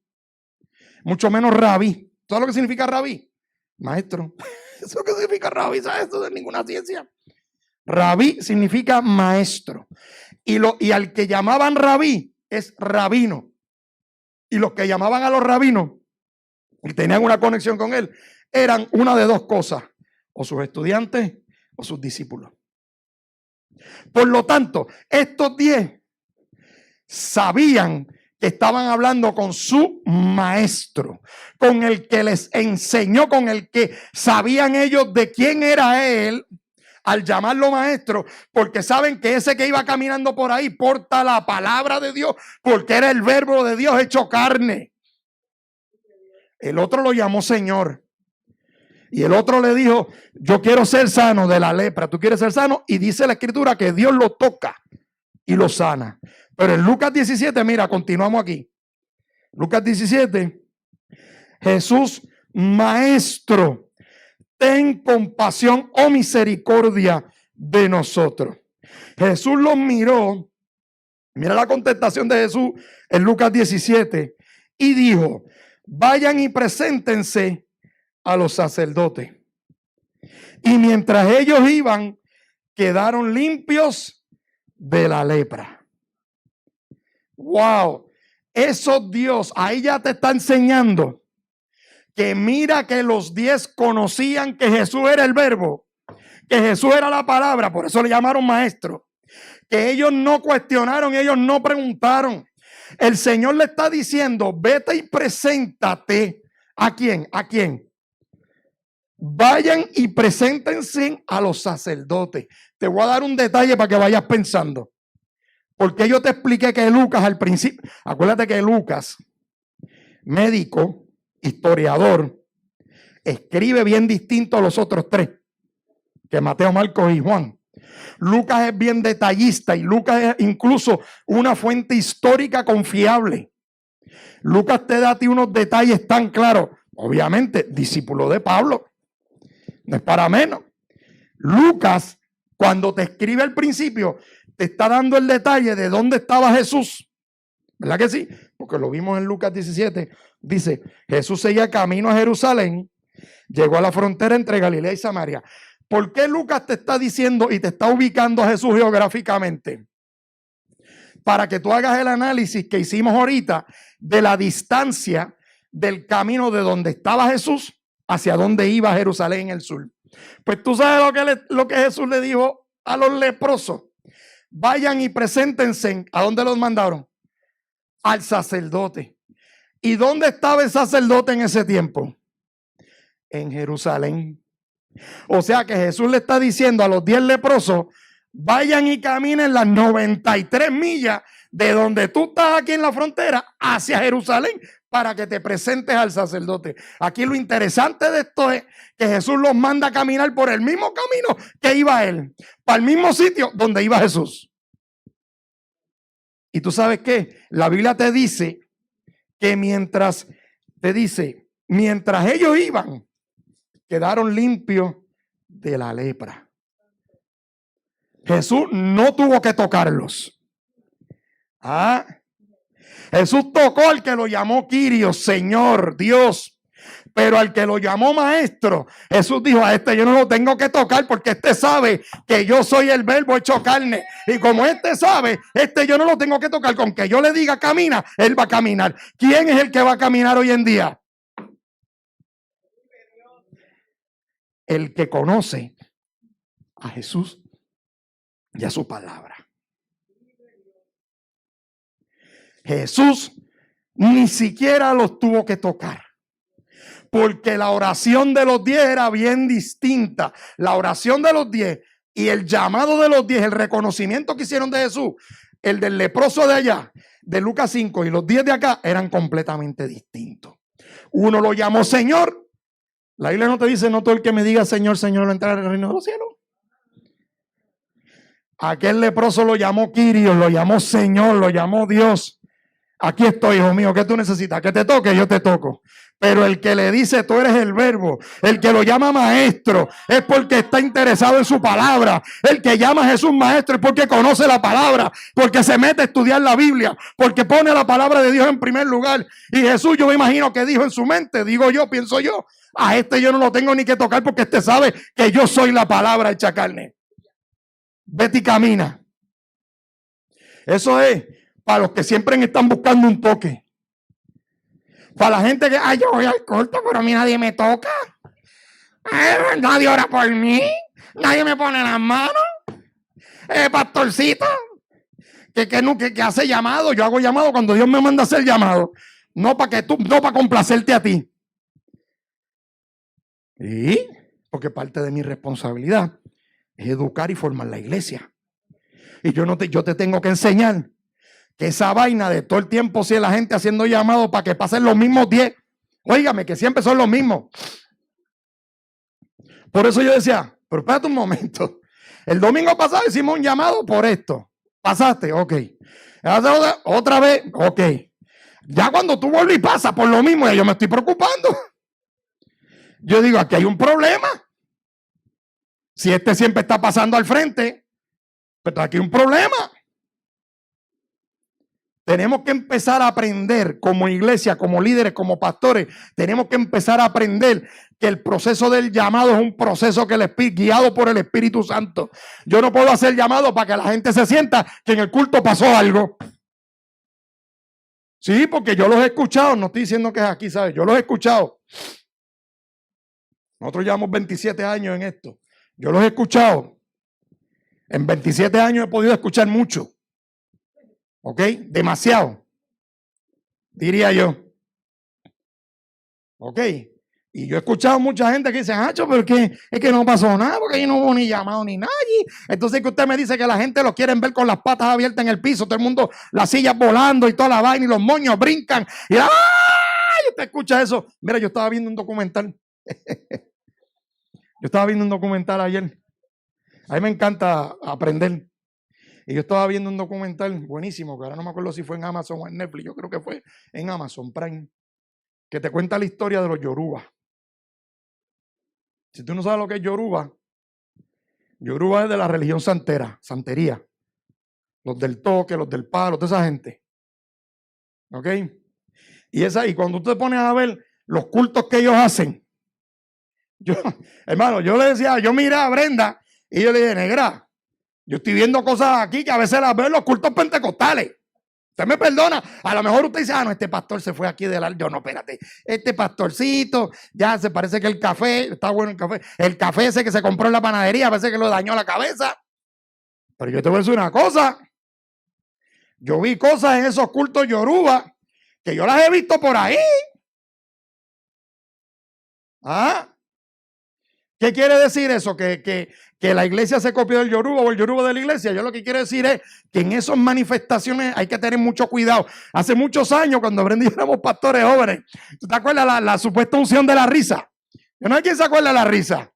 mucho menos rabí. ¿Sabes lo que significa rabí? Maestro. Eso es lo que significa rabí, ¿sabes? Eso no es ninguna ciencia. Rabí significa maestro. Y al que llamaban rabí es rabino. Y los que llamaban a los rabinos y tenían una conexión con él eran una de dos cosas: o sus estudiantes o sus discípulos. Por lo tanto, estos 10 sabían que estaban hablando con su maestro, con el que les enseñó, con el que sabían ellos de quién era él al llamarlo maestro, porque saben que ese que iba caminando por ahí porta la palabra de Dios, porque era el verbo de Dios hecho carne. El otro lo llamó Señor. Y el otro le dijo: yo quiero ser sano de la lepra. ¿Tú quieres ser sano? Y dice la escritura que Dios lo toca y lo sana. Pero en Lucas 17, mira, continuamos aquí. Lucas 17, Jesús, maestro, ten compasión o misericordia de nosotros. Jesús los miró. Mira la contestación de Jesús en Lucas 17 y dijo: vayan y preséntense a los sacerdotes. Y mientras ellos iban, quedaron limpios de la lepra. Wow, eso Dios ahí ya te está enseñando que mira que los 10 conocían que Jesús era el verbo, que Jesús era la palabra, por eso le llamaron maestro. Que ellos no cuestionaron, ellos no preguntaron. El Señor le está diciendo: vete y preséntate. ¿A quién? ¿A quién? Vayan y preséntense a los sacerdotes. Te voy a dar un detalle para que vayas pensando. Porque yo te expliqué que Lucas al principio, acuérdate que Lucas, médico, historiador, escribe bien distinto a los otros 3, que Mateo, Marcos y Juan. Lucas es bien detallista y Lucas es incluso una fuente histórica confiable. Lucas te da a ti unos detalles tan claros. Obviamente, discípulo de Pablo. No es para menos. Lucas, cuando te escribe al principio, te está dando el detalle de dónde estaba Jesús. ¿Verdad que sí? Porque lo vimos en Lucas 17. Dice: Jesús seguía camino a Jerusalén, llegó a la frontera entre Galilea y Samaria. ¿Por qué Lucas te está diciendo y te está ubicando a Jesús geográficamente? Para que tú hagas el análisis que hicimos ahorita de la distancia del camino de donde estaba Jesús hacia donde iba Jerusalén en el sur. Pues tú sabes lo que Jesús le dijo a los leprosos: vayan y preséntense. ¿A dónde los mandaron? Al sacerdote. ¿Y dónde estaba el sacerdote en ese tiempo? En Jerusalén. O sea que Jesús le está diciendo a los 10 leprosos: vayan y caminen las 93 millas de donde tú estás aquí en la frontera hacia Jerusalén para que te presentes al sacerdote. Aquí lo interesante de esto es que Jesús los manda a caminar por el mismo camino que iba él, para el mismo sitio donde iba Jesús. Y tú sabes qué, la Biblia te dice que mientras ellos iban, quedaron limpios de la lepra. Jesús no tuvo que tocarlos. Jesús tocó al que lo llamó Kyrios, Señor, Dios. Pero al que lo llamó maestro, Jesús dijo: a este yo no lo tengo que tocar, porque este sabe que yo soy el verbo hecho carne. Y como este sabe, yo no lo tengo que tocar. Con que yo le diga camina, él va a caminar. ¿Quién es el que va a caminar hoy en día? El que conoce a Jesús y a su palabra. Jesús ni siquiera los tuvo que tocar, porque la oración de los 10 era bien distinta. La oración de los 10 y el llamado de los 10, el reconocimiento que hicieron de Jesús, el del leproso de allá, de Lucas 5, y los 10 de acá eran completamente distintos. Uno lo llamó Señor La Biblia no te dice, no todo el que me diga Señor, Señor va a entrar al reino de los cielos. Aquel leproso lo llamó Kyrios, lo llamó Señor, lo llamó Dios. Aquí estoy, hijo mío, ¿qué tú necesitas? Que te toque, yo te toco. Pero el que le dice, tú eres el verbo, el que lo llama maestro, es porque está interesado en su palabra. El que llama a Jesús maestro es porque conoce la palabra, porque se mete a estudiar la Biblia, porque pone la palabra de Dios en primer lugar. Y Jesús, yo me imagino que dijo en su mente, digo yo, pienso yo, a este yo no lo tengo ni que tocar porque este sabe que yo soy la palabra hecha carne. Vete y camina. Eso es para los que siempre están buscando un toque. Para la gente que, ay, yo voy al culto, pero a mí nadie me toca. Nadie ora por mí. Nadie me pone las manos. Pastorcito, que hace llamado. Yo hago llamado cuando Dios me manda a hacer llamado. No para complacerte a ti. Y porque parte de mi responsabilidad es educar y formar la iglesia. Y yo te tengo que enseñar que esa vaina de todo el tiempo, si es la gente haciendo llamados para que pasen los mismos 10, óigame, que siempre son los mismos. Por eso yo decía, pero espérate un momento. El domingo pasado hicimos un llamado por esto. Pasaste, ok. Otra vez, ok. Ya cuando tú vuelves y pasas por lo mismo, yo me estoy preocupando. Yo digo, aquí hay un problema. Si este siempre está pasando al frente, pero aquí hay un problema. Tenemos que empezar a aprender como iglesia, como líderes, como pastores. Tenemos que empezar a aprender que el proceso del llamado es un proceso que guiado por el Espíritu Santo. Yo no puedo hacer llamado para que la gente se sienta que en el culto pasó algo. Sí, porque yo los he escuchado. No estoy diciendo que es aquí, ¿sabes? Yo los he escuchado. Nosotros llevamos 27 años en esto. Yo los he escuchado. En 27 años he podido escuchar mucho. ¿Ok? Demasiado, diría yo. ¿Ok? Y yo he escuchado mucha gente que dice, Hacho, pero es que no pasó nada, porque ahí no hubo ni llamado ni nadie. Entonces que usted me dice que la gente lo quieren ver con las patas abiertas en el piso, todo el mundo, las sillas volando y toda la vaina y los moños brincan. Y ¡ay! Usted escucha eso. Mira, yo estaba viendo un documental. Yo estaba viendo un documental ayer. A mí me encanta aprender. Y yo estaba viendo un documental buenísimo, que ahora no me acuerdo si fue en Amazon o en Netflix, yo creo que fue en Amazon Prime, que te cuenta la historia de los Yoruba. Si tú no sabes lo que es Yoruba, Yoruba es de la religión santería. Los del toque, los del palo, toda esa gente. ¿Ok? Y cuando tú te pones a ver los cultos que ellos hacen, hermano, yo le decía, yo miré a Brenda y yo le dije, negra, yo estoy viendo cosas aquí que a veces las veo en los cultos pentecostales. Usted me perdona. A lo mejor usted dice, no, este pastor se fue aquí del alto. Yo no, espérate. Este pastorcito, ya se parece que el café, está bueno el café. El café ese que se compró en la panadería, parece que lo dañó la cabeza. Pero yo te voy a decir una cosa. Yo vi cosas en esos cultos yoruba que yo las he visto por ahí. ¿Ah? ¿Qué quiere decir eso? Que la iglesia se copió del yoruba o el yoruba de la iglesia. Yo lo que quiero decir es que en esas manifestaciones hay que tener mucho cuidado. Hace muchos años, cuando Brenda y yo éramos pastores jóvenes, ¿tú te acuerdas la supuesta unción de la risa? Yo no sé quién se acuerda de la risa.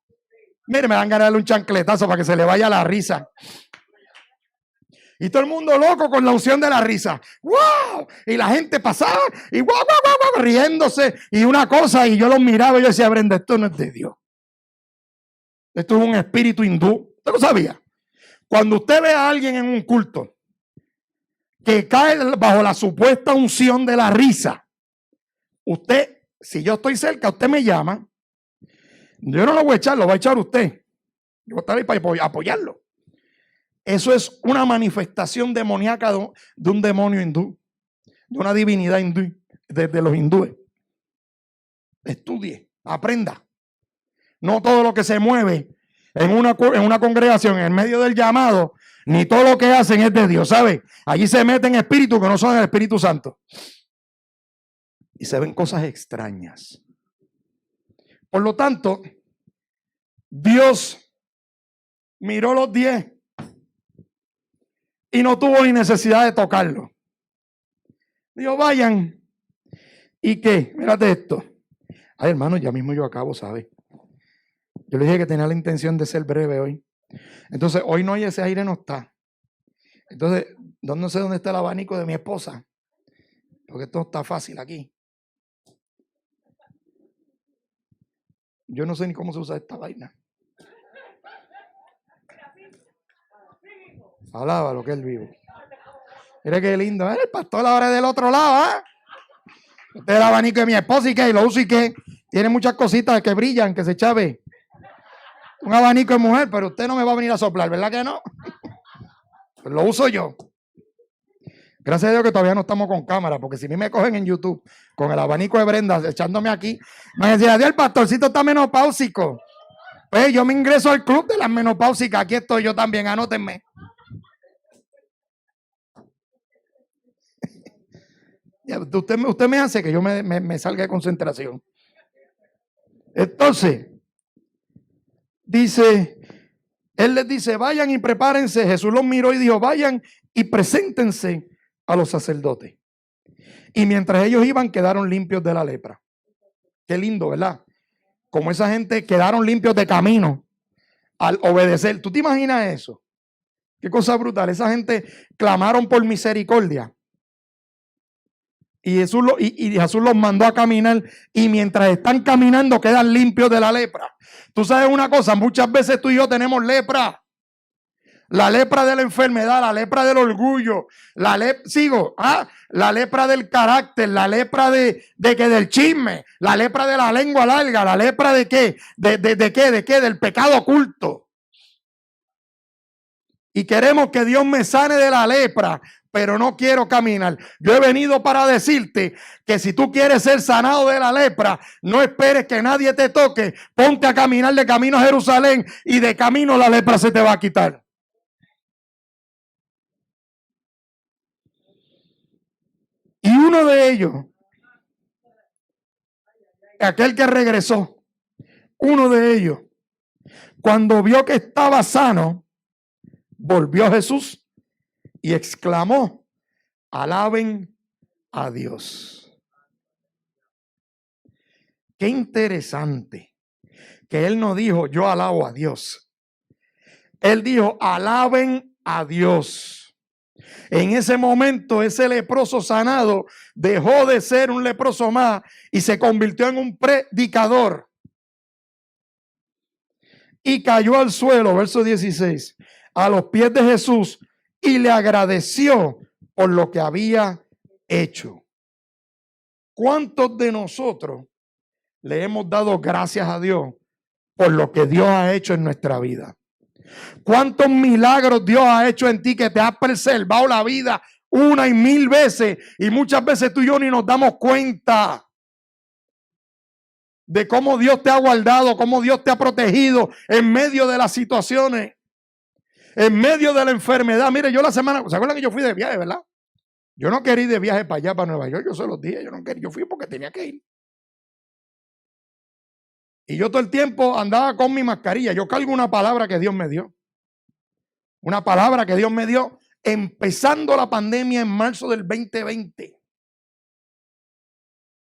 Mire, me dan ganas de darle un chancletazo para que se le vaya la risa. Y todo el mundo loco con la unción de la risa. ¡Wow! Y la gente pasaba y ¡guau, guau, guau, guau! Riéndose. Y una cosa, y yo los miraba y yo decía, Brenda, esto no es de Dios. Esto es un espíritu hindú. ¿Usted lo sabía? Cuando usted ve a alguien en un culto que cae bajo la supuesta unción de la risa, usted, si yo estoy cerca, usted me llama. Yo no lo voy a echar, lo va a echar usted. Yo voy a estar ahí para apoyarlo. Eso es una manifestación demoníaca de un demonio hindú, de una divinidad hindú, de los hindúes. Estudie, aprenda. No todo lo que se mueve en una congregación, en medio del llamado, ni todo lo que hacen es de Dios, ¿sabe? Allí se meten espíritus que no son el Espíritu Santo. Y se ven cosas extrañas. Por lo tanto, Dios miró los 10 y no tuvo ni necesidad de tocarlo. Dijo, vayan. ¿Y qué? Mírate esto. Ay, hermano, ya mismo yo acabo, ¿sabe? Yo le dije que tenía la intención de ser breve hoy. Entonces, hoy no hay ese aire, no está. Entonces, no sé dónde está el abanico de mi esposa. Porque esto está fácil aquí. Yo no sé ni cómo se usa esta vaina. Alaba lo que es vivo. Mira qué lindo. El pastor ahora es del otro lado, ¿eh? Este es el abanico de mi esposa y que lo uso y que tiene muchas cositas que brillan, que se chave. Un abanico de mujer, pero usted no me va a venir a soplar, ¿verdad que no? Pues lo uso yo. Gracias a Dios que todavía no estamos con cámara, porque si a mí me cogen en YouTube con el abanico de Brenda echándome aquí, me decía, Dios, el pastorcito está menopáusico. Pues yo me ingreso al club de las menopáusicas. Aquí estoy yo también, anótenme. Usted me hace que yo me salga de concentración. Entonces, dice, él les dice, vayan y prepárense. Jesús los miró y dijo, vayan y preséntense a los sacerdotes. Y mientras ellos iban, quedaron limpios de la lepra. Qué lindo, ¿verdad? Como esa gente quedaron limpios de camino al obedecer. ¿Tú te imaginas eso? Qué cosa brutal. Esa gente clamaron por misericordia. Y Jesús los mandó a caminar. Y mientras están caminando, quedan limpios de la lepra. Tú sabes una cosa, muchas veces tú y yo tenemos lepra. La lepra de la enfermedad, la lepra del orgullo, la lepra del carácter, la lepra del chisme, la lepra de la lengua larga, la lepra de qué, del pecado oculto. Y queremos que Dios me sane de la lepra, pero no quiero caminar. Yo he venido para decirte que si tú quieres ser sanado de la lepra, no esperes que nadie te toque. Ponte a caminar de camino a Jerusalén y de camino la lepra se te va a quitar. Y uno de ellos, aquel que regresó, uno de ellos, cuando vio que estaba sano, volvió a Jesús y exclamó, alaben a Dios. Qué interesante que él no dijo, yo alabo a Dios. Él dijo, alaben a Dios. En ese momento, ese leproso sanado dejó de ser un leproso más y se convirtió en un predicador. Y cayó al suelo, verso 16, a los pies de Jesús y le agradeció por lo que había hecho. ¿Cuántos de nosotros le hemos dado gracias a Dios por lo que Dios ha hecho en nuestra vida? ¿Cuántos milagros Dios ha hecho en ti que te ha preservado la vida una y mil veces? Y muchas veces tú y yo ni nos damos cuenta de cómo Dios te ha guardado, cómo Dios te ha protegido en medio de las situaciones, en medio de la enfermedad. Mire, yo la semana, ¿se acuerdan que yo fui de viaje, verdad? Yo no quería ir de viaje para allá, para Nueva York, yo se los dije, yo no quería, yo fui porque tenía que ir. Y yo todo el tiempo andaba con mi mascarilla. Yo cargo una palabra que Dios me dio. Una palabra que Dios me dio empezando la pandemia en marzo del 2020.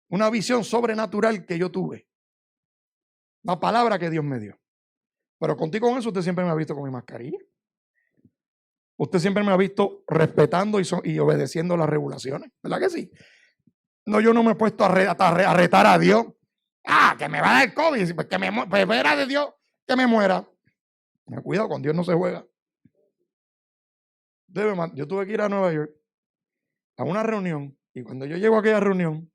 Una visión sobrenatural que yo tuve. Una palabra que Dios me dio. Pero contigo con eso usted siempre me ha visto con mi mascarilla. Usted siempre me ha visto respetando y obedeciendo las regulaciones. ¿Verdad que sí? No, yo no me he puesto a retar a Dios. Que me va a dar COVID, pues era de Dios que me muera. Cuidado, con Dios no se juega. Yo tuve que ir a Nueva York a una reunión y cuando yo llego a aquella reunión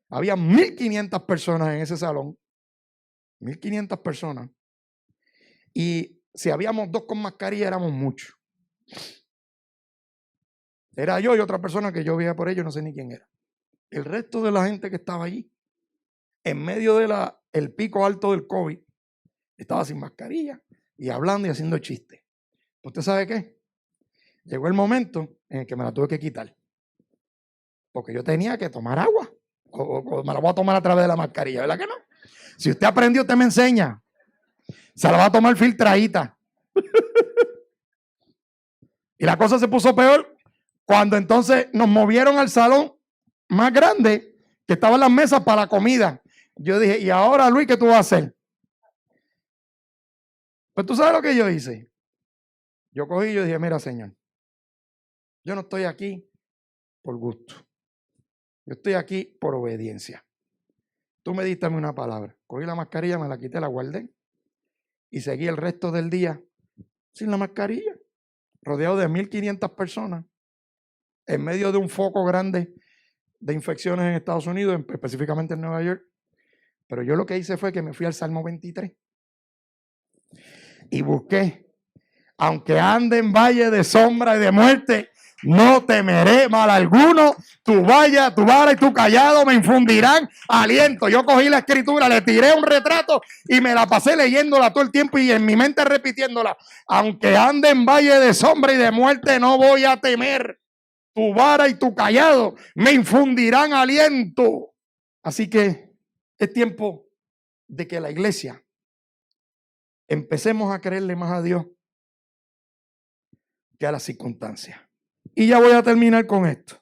había 1,500 personas en ese salón. 1,500 personas. Y si habíamos 2 con mascarilla éramos muchos. Era yo y otra persona que yo veía por ello, no sé ni quién era. El resto de la gente que estaba allí, en medio del pico alto del COVID, estaba sin mascarilla y hablando y haciendo chistes. ¿Usted sabe qué? Llegó el momento en el que me la tuve que quitar. Porque yo tenía que tomar agua. O me la voy a tomar a través de la mascarilla, ¿verdad que no? Si usted aprendió, usted me enseña. Se la va a tomar filtradita. Y la cosa se puso peor cuando entonces nos movieron al salón más grande que estaban las mesas para la comida. Yo dije, ¿y ahora, Luis, qué tú vas a hacer? Pues tú sabes lo que yo hice. Yo cogí y yo dije, mira, Señor, yo no estoy aquí por gusto. Yo estoy aquí por obediencia. Tú me diste una palabra. Cogí la mascarilla, me la quité, la guardé y seguí el resto del día sin la mascarilla, rodeado de 1.500 personas, en medio de un foco grande de infecciones en Estados Unidos, específicamente en Nueva York. Pero yo lo que hice fue que me fui al Salmo 23 y busqué, aunque ande en valle de sombra y de muerte, no temeré mal alguno, tu vara y tu callado me infundirán aliento. Yo cogí la escritura, le tiré un retrato y me la pasé leyéndola todo el tiempo y en mi mente repitiéndola. Aunque ande en valle de sombra y de muerte, no voy a temer. Tu vara y tu callado me infundirán aliento. Así que es tiempo de que la iglesia empecemos a creerle más a Dios que a las circunstancias. Y ya voy a terminar con esto.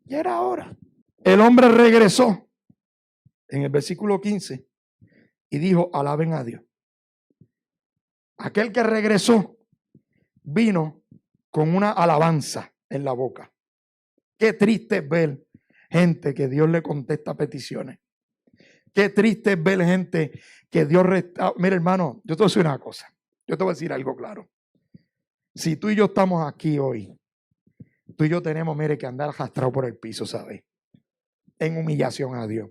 Ya era hora. El hombre regresó en el versículo 15 y dijo, alaben a Dios. Aquel que regresó vino con una alabanza en la boca. Qué triste es ver gente que Dios le contesta peticiones. Qué triste es ver gente que Dios restaura. Mira, hermano, yo te voy a decir una cosa. Yo te voy a decir algo claro. Si tú y yo estamos aquí hoy, tú y yo tenemos, mire, que andar arrastrado por el piso, ¿sabes? En humillación a Dios.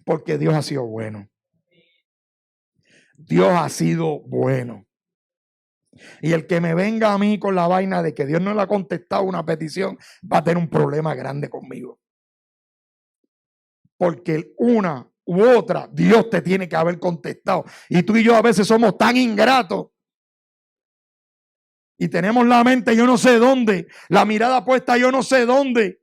Porque Dios ha sido bueno. Dios ha sido bueno. Y el que me venga a mí con la vaina de que Dios no le ha contestado una petición, va a tener un problema grande conmigo. Porque una u otra, Dios te tiene que haber contestado. Y tú y yo a veces somos tan ingratos. Y tenemos la mente yo no sé dónde, la mirada puesta yo no sé dónde.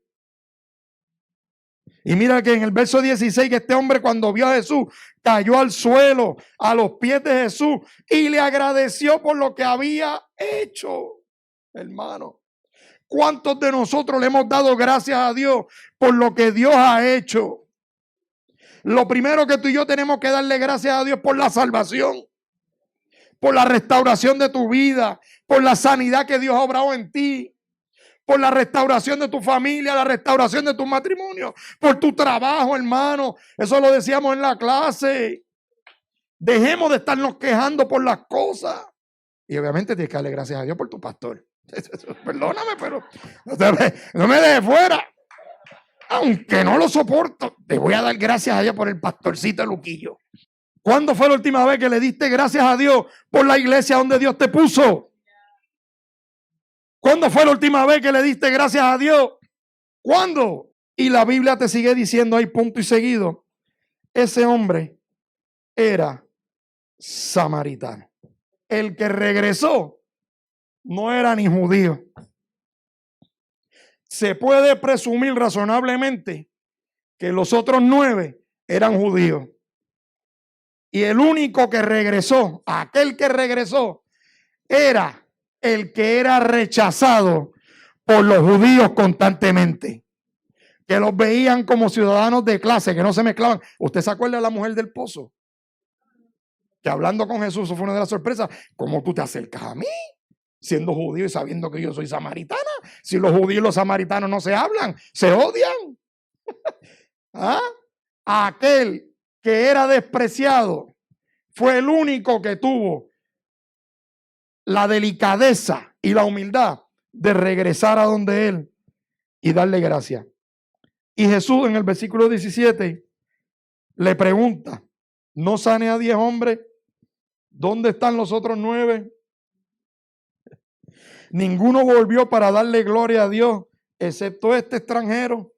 Y mira que en el verso 16 que este hombre cuando vio a Jesús cayó al suelo a los pies de Jesús y le agradeció por lo que había hecho. Hermano, ¿cuántos de nosotros le hemos dado gracias a Dios por lo que Dios ha hecho? Lo primero que tú y yo tenemos que darle gracias a Dios por la salvación, por la restauración de tu vida, por la sanidad que Dios ha obrado en ti, por la restauración de tu familia, la restauración de tu matrimonio, por tu trabajo, hermano. Eso lo decíamos en la clase. Dejemos de estarnos quejando por las cosas. Y obviamente tienes que darle gracias a Dios por tu pastor. Perdóname, pero no me dejes fuera. Aunque no lo soporto, te voy a dar gracias a Dios por el pastorcito Luquillo. ¿Cuándo fue la última vez que le diste gracias a Dios por la iglesia donde Dios te puso? ¿Cuándo fue la última vez que le diste gracias a Dios? ¿Cuándo? Y la Biblia te sigue diciendo ahí punto y seguido. Ese hombre era samaritano. El que regresó no era ni judío. Se puede presumir razonablemente que los otros 9 eran judíos. Y el único que regresó, aquel que regresó, era el que era rechazado por los judíos constantemente. Que los veían como ciudadanos de clase, que no se mezclaban. ¿Usted se acuerda de la mujer del pozo? Que hablando con Jesús, eso fue una de las sorpresas. ¿Cómo tú te acercas a mí? Siendo judío y sabiendo que yo soy samaritana. Si los judíos y los samaritanos no se hablan, se odian. ¿Ah? Aquel que era despreciado fue el único que tuvo la delicadeza y la humildad de regresar a donde él y darle gracias. Y Jesús en el versículo 17 le pregunta, ¿no sane a 10 hombres? ¿Dónde están los otros 9? Ninguno volvió para darle gloria a Dios, excepto este extranjero.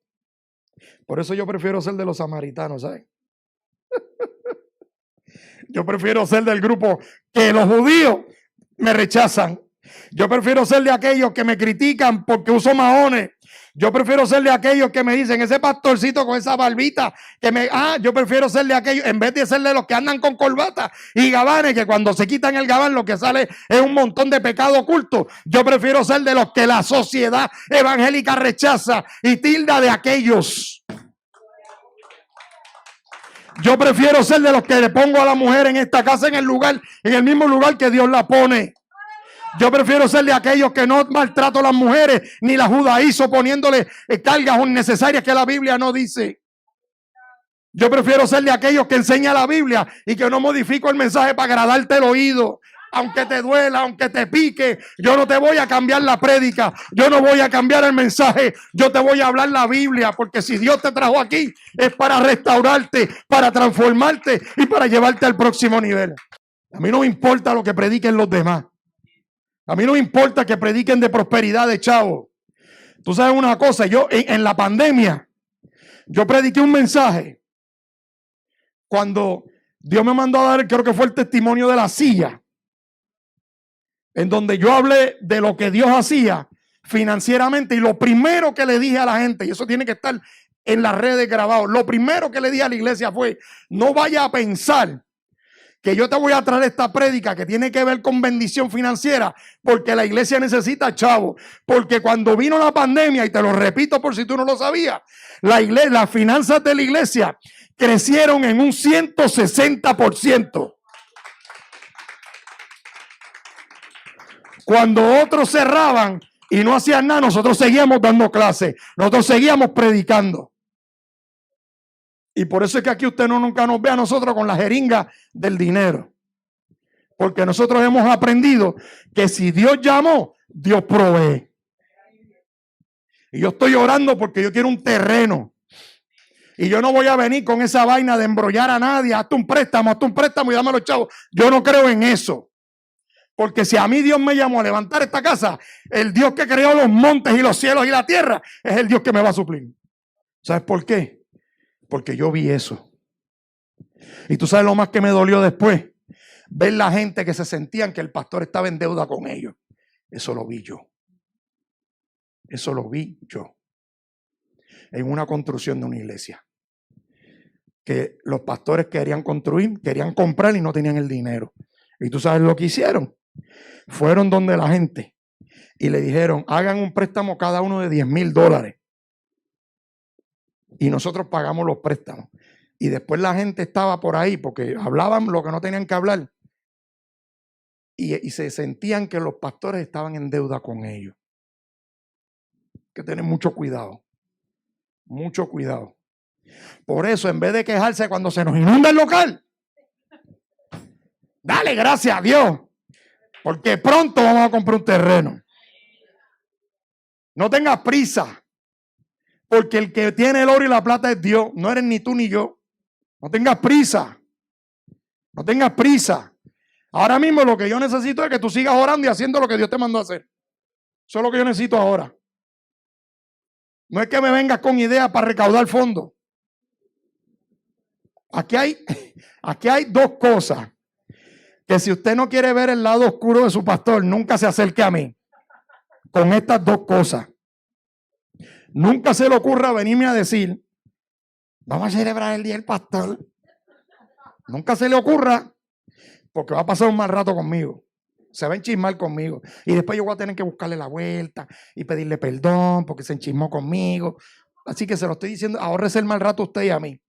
Por eso yo prefiero ser de los samaritanos, ¿sabes? Yo prefiero ser del grupo que los judíos me rechazan. Yo prefiero ser de aquellos que me critican porque uso maones. Yo prefiero ser de aquellos que me dicen, ese pastorcito con esa barbita, yo prefiero ser de aquellos, en vez de ser de los que andan con corbata y gabanes, que cuando se quitan el gabán lo que sale es un montón de pecado oculto. Yo prefiero ser de los que la sociedad evangélica rechaza y tilda de aquellos. Yo prefiero ser de los que le pongo a la mujer en esta casa en el mismo lugar que Dios la pone. Yo prefiero ser de aquellos que no maltrato a las mujeres, ni la judaizo poniéndole cargas innecesarias que la Biblia no dice. Yo prefiero ser de aquellos que enseña la Biblia y que no modifico el mensaje para agradarte el oído. Aunque te duela, aunque te pique, yo no te voy a cambiar la prédica, yo no voy a cambiar el mensaje, yo te voy a hablar la Biblia, porque si Dios te trajo aquí es para restaurarte, para transformarte y para llevarte al próximo nivel. A mí no me importa lo que prediquen los demás. A mí no me importa que prediquen de prosperidad de chavo. Tú sabes una cosa, yo en la pandemia, yo prediqué un mensaje cuando Dios me mandó a dar, creo que fue el testimonio de la silla, en donde yo hablé de lo que Dios hacía financieramente, y lo primero que le dije a la gente, y eso tiene que estar en las redes grabado, lo primero que le dije a la iglesia fue: no vaya a pensar que yo te voy a traer esta prédica que tiene que ver con bendición financiera, porque la iglesia necesita chavo. Porque cuando vino la pandemia, y te lo repito por si tú no lo sabías, las finanzas de la iglesia crecieron en un 160%. Cuando otros cerraban y no hacían nada, nosotros seguíamos dando clases, nosotros seguíamos predicando. Y por eso es que aquí usted nunca nos ve a nosotros con la jeringa del dinero. Porque nosotros hemos aprendido que si Dios llamó, Dios provee. Y yo estoy orando porque yo quiero un terreno. Y yo no voy a venir con esa vaina de embrollar a nadie. Hazte un préstamo y dame a los chavos. Yo no creo en eso. Porque si a mí Dios me llamó a levantar esta casa, el Dios que creó los montes y los cielos y la tierra es el Dios que me va a suplir. ¿Sabes por qué? Porque yo vi eso. Y tú sabes lo más que me dolió después: ver la gente que se sentían que el pastor estaba en deuda con ellos. Eso lo vi yo. Eso lo vi yo. En una construcción de una iglesia. Que los pastores querían construir, querían comprar y no tenían el dinero. Y tú sabes lo que hicieron. Fueron donde la gente y le dijeron: hagan un préstamo cada uno de $10,000. Y nosotros pagamos los préstamos. Y después la gente estaba por ahí porque hablaban lo que no tenían que hablar. Y se sentían que los pastores estaban en deuda con ellos. Hay que tener mucho cuidado. Mucho cuidado. Por eso, en vez de quejarse cuando se nos inunda el local, dale gracias a Dios, porque pronto vamos a comprar un terreno. No tengas prisa, porque el que tiene el oro y la plata es Dios, no eres ni tú ni yo. No tengas prisa. No tengas prisa. Ahora mismo lo que yo necesito es que tú sigas orando y haciendo lo que Dios te mandó a hacer. Eso es lo que yo necesito ahora. No es que me vengas con ideas para recaudar fondos. Aquí hay dos cosas. Que si usted no quiere ver el lado oscuro de su pastor, nunca se acerque a mí. Con estas dos cosas. Nunca se le ocurra venirme a decir: vamos a celebrar el día del pastor. Nunca se le ocurra, porque va a pasar un mal rato conmigo. Se va a enchismar conmigo. Y después yo voy a tener que buscarle la vuelta y pedirle perdón porque se enchismó conmigo. Así que se lo estoy diciendo: ahórrese el mal rato a usted y a mí.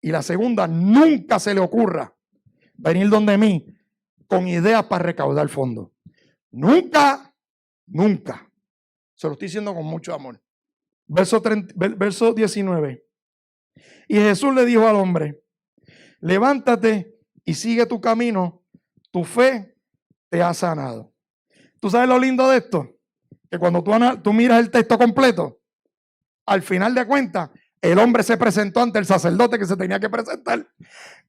Y la segunda: nunca se le ocurra venir donde mí con ideas para recaudar fondos. Nunca, nunca. Se lo estoy diciendo con mucho amor. Verso 19. Y Jesús le dijo al hombre: levántate y sigue tu camino, tu fe te ha sanado. ¿Tú sabes lo lindo de esto? Que cuando tú miras el texto completo, al final de cuentas, el hombre se presentó ante el sacerdote que se tenía que presentar.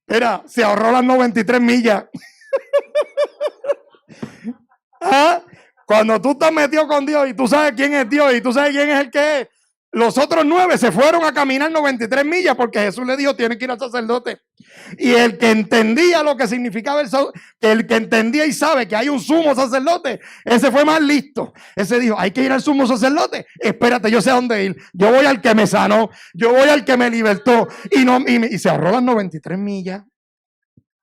Mira, se ahorró las 93 millas. ¿Ah? Cuando tú estás metido con Dios y tú sabes quién es Dios y tú sabes quién es el que es, los otros 9 se fueron a caminar 93 millas porque Jesús le dijo: tiene que ir al sacerdote. Y el que entendía lo que significaba el que entendía y sabe que hay un sumo sacerdote, ese fue más listo. Ese dijo: hay que ir al sumo sacerdote. Espérate, yo sé a dónde ir. Yo voy al que me sanó. Yo voy al que me libertó. Y se ahorró las 93 millas.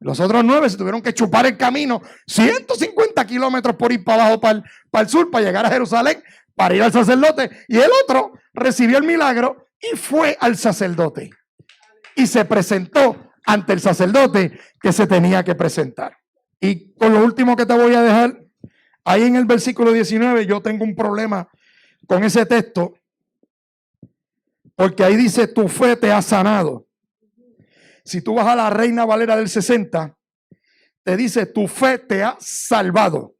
Los otros 9 se tuvieron que chupar el camino 150 kilómetros por ir para abajo, para el sur, para llegar a Jerusalén, para ir al sacerdote. Y el otro recibió el milagro y fue al sacerdote. y se presentó ante el sacerdote que se tenía que presentar. Y con lo último que te voy a dejar, ahí en el versículo 19, yo tengo un problema con ese texto, porque ahí dice, tu fe te ha sanado. Si tú vas a la Reina Valera del 60, te dice, tu fe te ha salvado.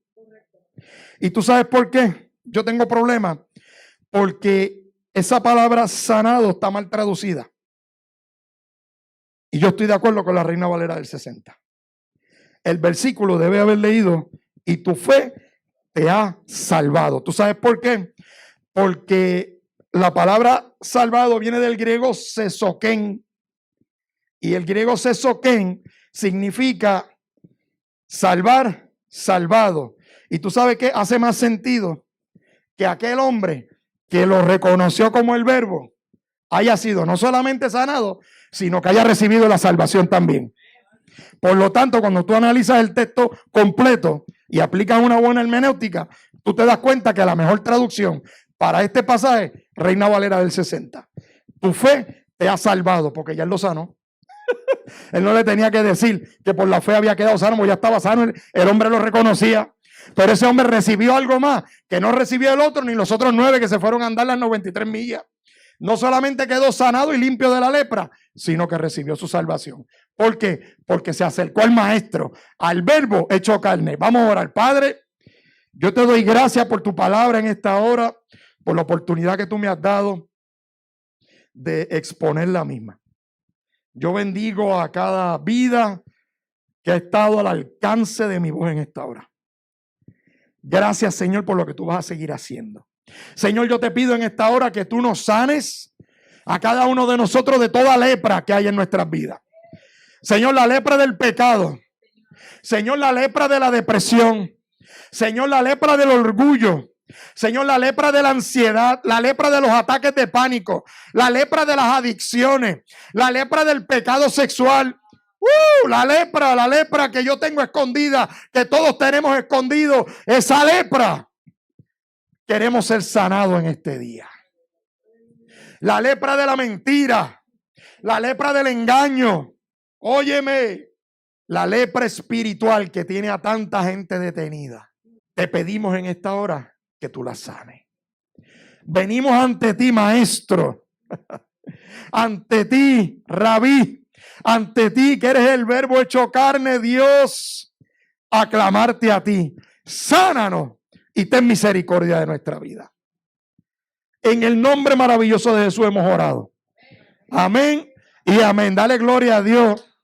¿Y tú sabes por qué? Yo tengo problemas, porque esa palabra sanado está mal traducida. Y yo estoy de acuerdo con la Reina Valera del 60. El versículo debe haber leído, y tu fe te ha salvado. ¿Tú sabes por qué? Porque la palabra salvado viene del griego sesoken. Y el griego sesoken significa salvar, salvado. Y tú sabes que hace más sentido que aquel hombre que lo reconoció como el verbo haya sido no solamente sanado, sino que haya recibido la salvación también. Por lo tanto, cuando tú analizas el texto completo y aplicas una buena hermenéutica, tú te das cuenta que la mejor traducción para este pasaje, Reina Valera del 60. Tu fe te ha salvado, porque ya él lo sanó. Él no le tenía que decir que por la fe había quedado sano, porque ya estaba sano, el hombre lo reconocía. Pero ese hombre recibió algo más que no recibió el otro, ni los otros 9 que se fueron a andar las 93 millas. No solamente quedó sanado y limpio de la lepra, sino que recibió su salvación. ¿Por qué? Porque se acercó al maestro, al verbo hecho carne. Vamos a orar. Padre, yo te doy gracias por tu palabra en esta hora, por la oportunidad que tú me has dado de exponer la misma. Yo bendigo a cada vida que ha estado al alcance de mi voz en esta hora. Gracias, Señor, por lo que tú vas a seguir haciendo. Señor, yo te pido en esta hora que tú nos sanes a cada uno de nosotros de toda lepra que hay en nuestras vidas. Señor, la lepra del pecado. Señor, la lepra de la depresión. Señor, la lepra del orgullo. Señor, la lepra de la ansiedad, la lepra de los ataques de pánico, la lepra de las adicciones, la lepra del pecado sexual. La lepra que yo tengo escondida, que todos tenemos escondido, esa lepra. Queremos ser sanados en este día. La lepra de la mentira, la lepra del engaño. Óyeme, la lepra espiritual que tiene a tanta gente detenida. Te pedimos en esta hora que tú la sanes. Venimos ante ti, maestro, ante ti, rabí, ante ti que eres el verbo hecho carne, Dios, a clamarte a ti. Sánanos y ten misericordia de nuestra vida. En el nombre maravilloso de Jesús hemos orado. Amén y amén. Dale gloria a Dios.